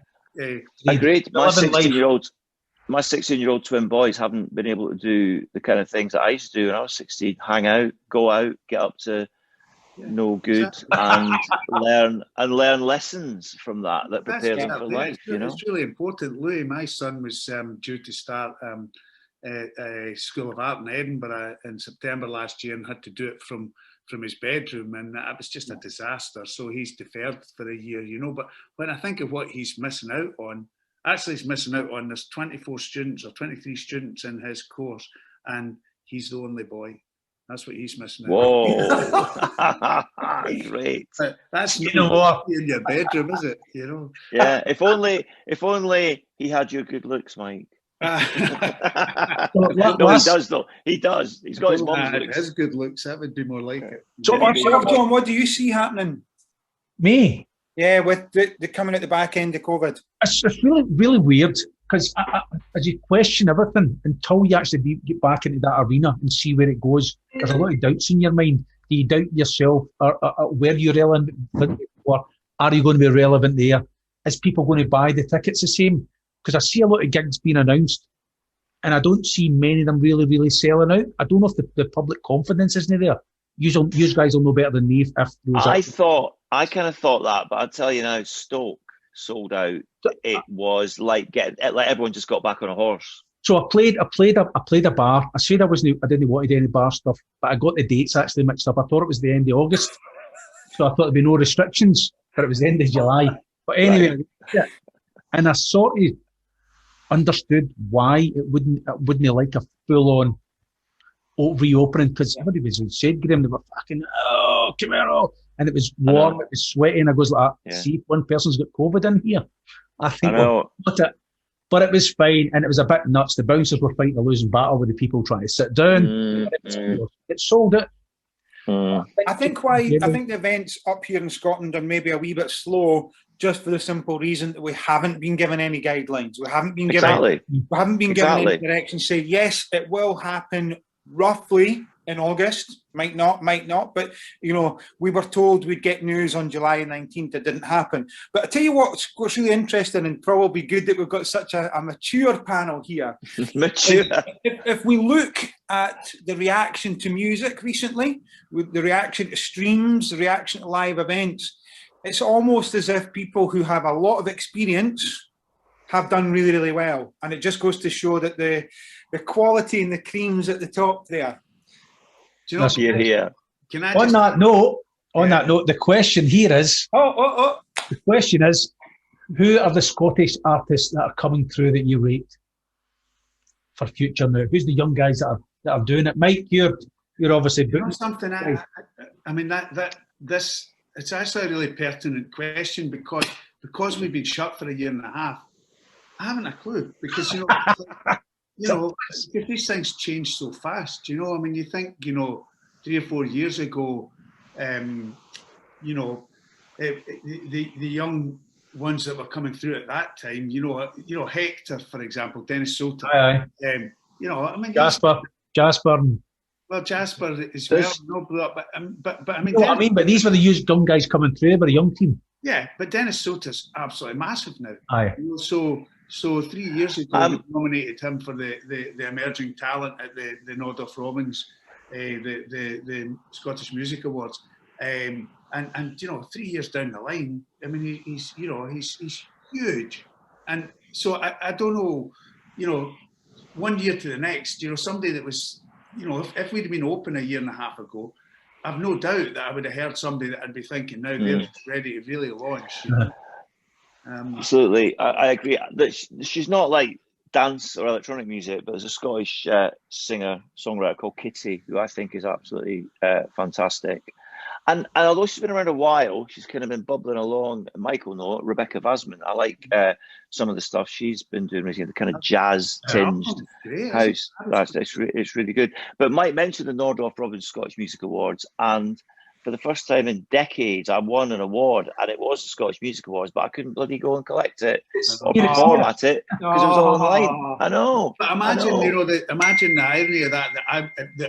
Agreed. My 16-year-old twin boys haven't been able to do the kind of things that I used to do when I was 16. Hang out, go out, get up to no good, and learn lessons from that prepare them for life. It's really important. Louis, my son, was due to start School of Art in Edinburgh in September last year, and had to do it from his bedroom, and it was just a disaster. So he's deferred for a year, But when I think of what he's missing out on, there's 24 students or 23 students in his course, and he's the only boy. That's what he's missing out. Whoa. Great. That's in your bedroom, is it? Yeah. If only he had your good looks, Mike. No, he does though. He does. He's got his mum's looks. His good looks. That would be more like it. So, John, what do you see happening? Me? Yeah, with the coming at the back end of COVID. It's really, really weird because as you question everything until you actually get back into that arena and see where it goes, there's a lot of doubts in your mind. Do you doubt yourself? Or where you're relevant? Or are you going to be relevant there? Is people going to buy the tickets the same? Because I see a lot of gigs being announced and I don't see many of them really, really selling out. I don't know if the public confidence isn't there. You guys will know better than me if I kind of thought that, but I'll tell you now, Stoke sold out. It was like everyone just got back on a horse. So I played a bar. I said I didn't want to do any bar stuff, but I got the dates actually mixed up. I thought it was the end of August, so I thought there'd be no restrictions, but it was the end of July. But anyway, right. Yeah. And I sort of understood why it wouldn't like a full on reopening, because everybody was said, Graeme, they were fucking come here, and it was warm, it was sweaty, and I goes like, see if one person's got COVID in here. I think but it was fine, and it was a bit nuts. The bouncers were fighting a losing battle with the people trying to sit down. It sold it. I think the events up here in Scotland are maybe a wee bit slow, just for the simple reason that we haven't been given any guidelines. We haven't been given given any direction. Say yes, it will happen roughly in August. Might not. But we were told we'd get news on July 19th. It didn't happen. But I tell you what's really interesting and probably good that we've got such a mature panel here. Mature. If we look at the reaction to music recently, with the reaction to streams, the reaction to live events, it's almost as if people who have a lot of experience have done really, really well. And it just goes to show that the quality and the cream's at the top there. Do you know? Yeah. Can I on that note, the question here is, the question is, who are the Scottish artists that are coming through that you rate for future now? Who's the young guys that are doing it? Mike, you're obviously doing something. I mean this. It's actually a really pertinent question because we've been shut for a year and a half. I haven't a clue because these things change so fast. I mean, you think 3 or 4 years ago, the young ones that were coming through at that time, Hector, for example, Dennis Sota. Aye. I mean, Jasper. Well, Jasper as well, but I mean, but these were the young guys coming through. They were a young team. Yeah, but Dennis Sota's absolutely massive now. Aye. So 3 years ago, we nominated him for the emerging talent at the Nordoff Robbins, the Scottish Music Awards, and 3 years down the line, I mean, he's huge, and so I don't know, 1 year to the next, somebody that was. If we'd been open a year and a half ago, I've no doubt that I would have heard somebody that I'd be thinking now they're ready to really launch. Absolutely, I agree. That she's not like dance or electronic music, but there's a Scottish singer-songwriter called Kitty, who I think is absolutely fantastic. And although she's been around a while, she's kind of been bubbling along. Michael know Rebecca Vasman. I like some of the stuff she's been doing recently, the kind of jazz-tinged house. It's really good. But Mike mentioned the Nordoff Robbins Scottish Music Awards, and for the first time in decades, I won an award, and it was the Scottish Music Awards, but I couldn't bloody go and collect it or perform at it because it was all online. I know. But imagine, imagine the irony of that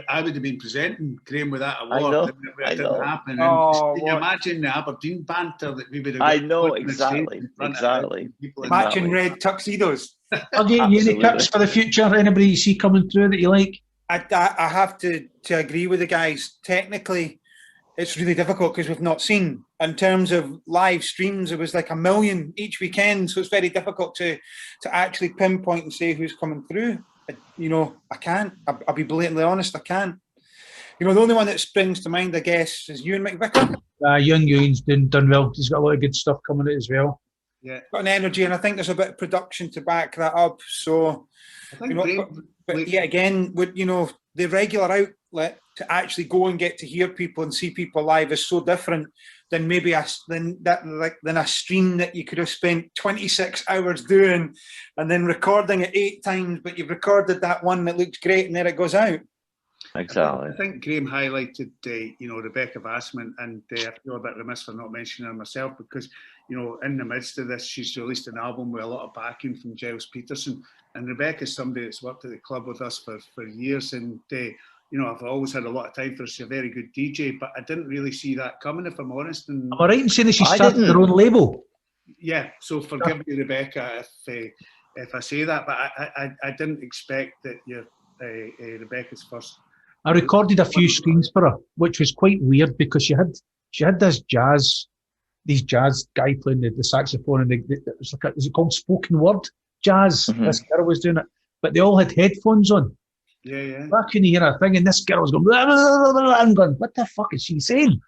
I would have been presenting Graeme with that award. It didn't happen. Can you imagine the Aberdeen banter that we would have? I know exactly. Matching red tuxedos. Okay, any tips for the future? Anybody you see coming through that you like? I have to agree with the guys. Technically, it's really difficult because we've not seen. In terms of live streams, it was like 1 million each weekend, so it's very difficult to actually pinpoint and say who's coming through. I can't. I'll be blatantly honest, I can't. The only one that springs to mind, I guess, is Ewan McVicker. Ewan's done well. He's got a lot of good stuff coming out as well. Yeah, got an energy, and I think there's a bit of production to back that up. So, I think but yet again, with the regular outlet to actually go and get to hear people and see people live is so different than maybe a stream that you could have spent 26 hours doing and then recording it 8 times, but you've recorded that one that looks great and then it goes out. Exactly. I think Graeme highlighted, Rebecca Bassman, and I feel a bit remiss for not mentioning her myself because, in the midst of this, she's released an album with a lot of backing from Giles Peterson. And Rebecca's somebody that's worked at the club with us for years, and I've always had a lot of time for her. She's a very good DJ, but I didn't really see that coming, if I'm honest. And am I right in saying that she started her own label? Yeah, so forgive me, Rebecca, if I say that, but I didn't expect that you're Rebecca's first. I recorded a few screens for her, which was quite weird because she had this jazz guy playing the saxophone, and it was like is it called spoken word jazz? Mm-hmm. This girl was doing it, but they all had headphones on. Yeah. I couldn't hear a thing, and this girl was going, blah, blah, blah, I'm going, what the fuck is she saying?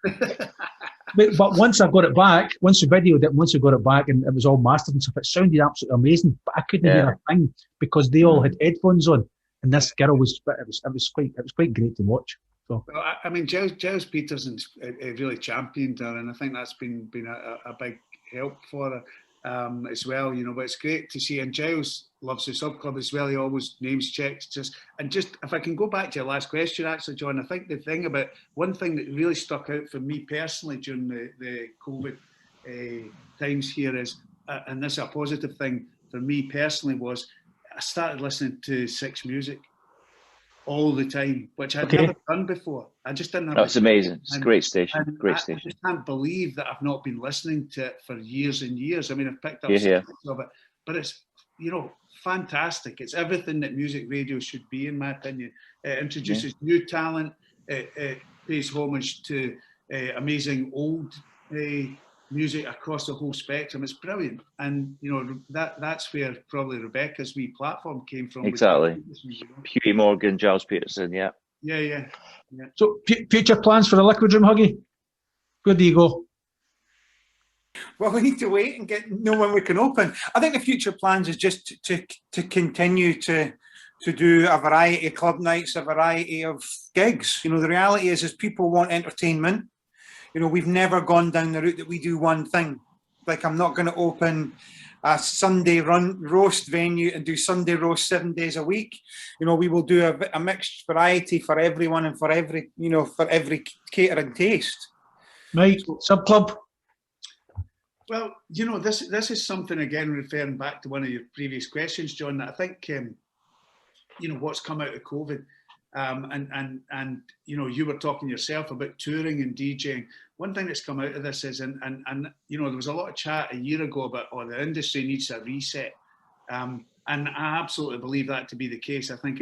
but once I got it back, once we videoed it, once we got it back, and it was all mastered and stuff, it sounded absolutely amazing. But I couldn't hear a thing because they all had headphones on. And this girl was quite great to watch. So, well, I mean, Giles Peterson's really championed her, and I think that's been a big help for her as well. But it's great to see. And Giles loves the sub club as well. He always names checks. If I can go back to your last question, actually, John, I think one thing that really stuck out for me personally during the COVID times here is, and this is a positive thing for me personally, was I started listening to Six Music all the time, which I'd never done before. I just didn't have. That's amazing. It's a great station. Great station. I just can't believe that I've not been listening to it for years and years. I mean, I've picked up snippets of it, but it's fantastic. It's everything that music radio should be, in my opinion. It introduces new talent. It pays homage to amazing old music across the whole spectrum. It's brilliant, and that's where probably Rebecca's wee platform came from. Exactly. Huey Morgan, Giles Peterson, yeah. So future plans for the Liquid Room, Huggy? Where do you go? Well, we need to wait and know when we can open. I think the future plans is just to continue to do a variety of club nights, a variety of gigs. The reality is people want entertainment. We've never gone down the route that we do one thing. Like, I'm not going to open a Sunday roast venue and do Sunday roast 7 days a week. We will do a mixed variety for everyone and for every catering taste. Right, sub club. Well, this is something, again, referring back to one of your previous questions, John, that I think, what's come out of COVID. And you were talking yourself about touring and DJing. One thing that's come out of this is, and there was a lot of chat a year ago about, the industry needs a reset. And I absolutely believe that to be the case. I think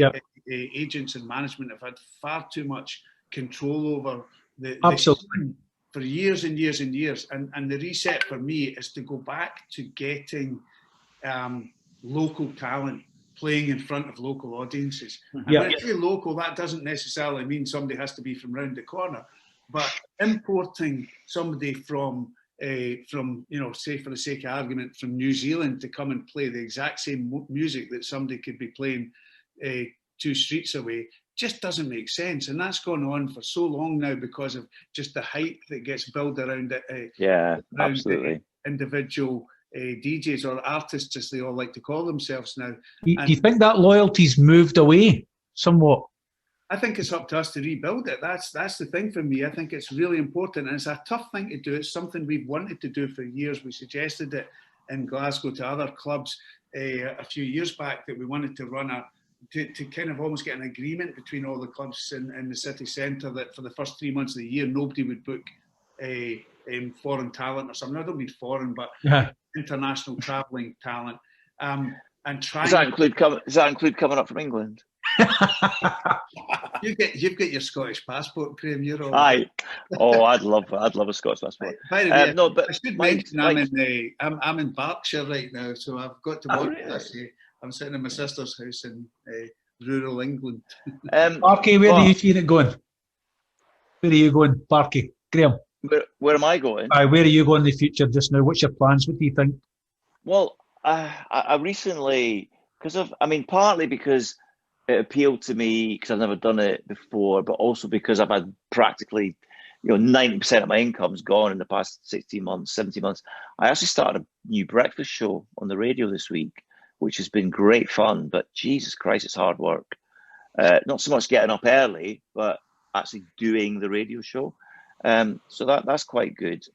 agents and management have had far too much control over the scene for years and years and years. And the reset for me is to go back to getting local talent playing in front of local audiences. And when I say local, that doesn't necessarily mean somebody has to be from round the corner, but importing somebody from say for the sake of argument, from New Zealand to come and play the exact same music that somebody could be playing 2 streets away just doesn't make sense. And that's gone on for so long now because of just the hype that gets built around it. Absolutely. Individual DJs or artists, as they all like to call themselves now. Do you think that loyalty's moved away somewhat? I think it's up to us to rebuild it. That's the thing for me. I think it's really important, and it's a tough thing to do. It's something we've wanted to do for years. We suggested it in Glasgow to other clubs a few years back, that we wanted to run to kind of almost get an agreement between all the clubs in the city centre that for the first 3 months of the year nobody would book foreign talent or something. I don't mean foreign, but international travelling talent. And try. Does that include coming up from England? You've got your Scottish passport, Graeme. You're all right. I'd love a Scottish passport. By the way, no, but I should mention I'm in Berkshire right now, so I've got to watch this. I'm sitting in my sister's house in rural England. Parky, where do you see it going? Where are you going, Parky? Graeme? Where am I going? Where are you going in the future just now? What's your plans? What do you think? Well, I recently, partly because it appealed to me because I've never done it before, but also because I've had practically 90% of my income's gone in the past 16 months, 17 months. I actually started a new breakfast show on the radio this week, which has been great fun, but Jesus Christ, it's hard work. Not so much getting up early, but actually doing the radio show. So that's quite good.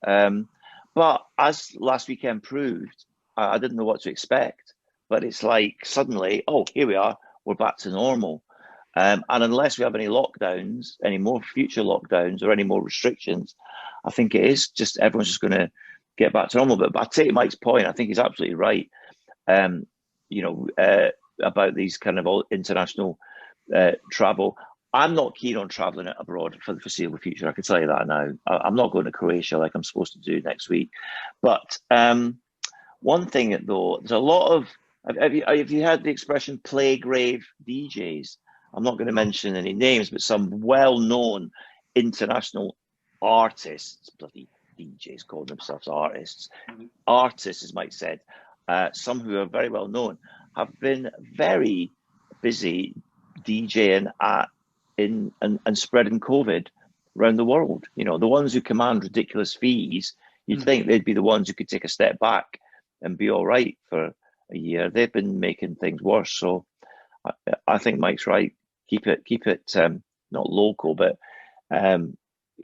But as last weekend proved, I didn't know what to expect. But it's like suddenly, oh, here we are, we're back to normal. And unless we have any lockdowns, any more future lockdowns or any more restrictions, I think it is just everyone's just going to get back to normal. But I take Mike's point. I think he's absolutely right. About these kind of international travel. I'm not keen on traveling abroad for the foreseeable future. I can tell you that now. I'm not going to Croatia like I'm supposed to do next week. But one thing though, there's a lot of. Have you heard the expression "play grave DJs"? I'm not going to mention any names, but some well-known international artists, bloody DJs calling themselves artists, as Mike said, some who are very well known, have been very busy DJing and spreading COVID around the world. The ones who command ridiculous fees, you'd think they'd be the ones who could take a step back and be all right for a year. They've been making things worse. So I think Mike's right. Keep it not local, but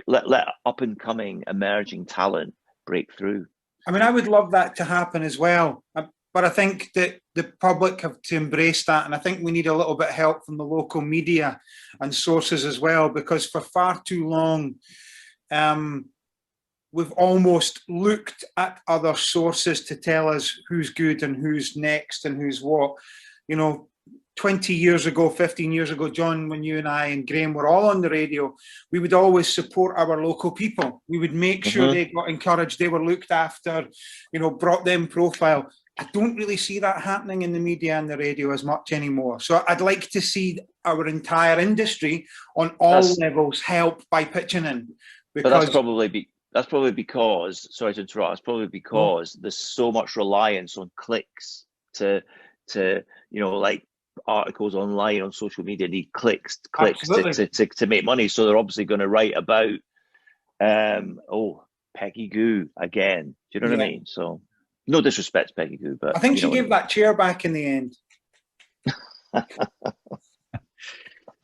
let up and coming emerging talent break through. I mean, I would love that to happen as well, but I think that the public have to embrace that, and I think we need a little bit of help from the local media and sources as well, because for far too long we've almost looked at other sources to tell us who's good and who's next and who's what. 20 years ago, 15 years ago, John, when you and I and Graeme were all on the radio, we would always support our local people. We would make sure they got encouraged, they were looked after, brought them profile. I don't really see that happening in the media and the radio as much anymore. So I'd like to see our entire industry on all levels help by pitching in. But that's probably because, sorry to interrupt, it's probably because there's so much reliance on clicks to like articles online on social media need clicks to make money. So they're obviously going to write about Peggy Goo again. Do you know what I mean? So no disrespect to Peggy Goo, but I think she gave that chair back in the end.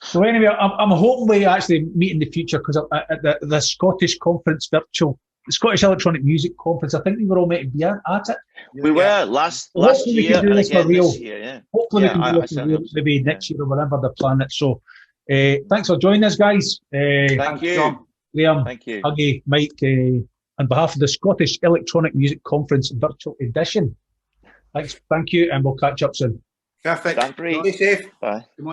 So anyway, I'm hoping we actually meet in the future, because at the Scottish Conference virtual, the Scottish Electronic Music Conference, I think we were all meant to be at it. We were last hopefully year. We can do this for real. This year, yeah. Hopefully we can do this for real, maybe next year or whenever the plan it. So thanks for joining us, guys. Thank you. John, Graeme, thank you. Huggy, Mike, on behalf of the Scottish Electronic Music Conference virtual edition. Thanks, thank you, and we'll catch up soon. Perfect. Stay safe. Bye.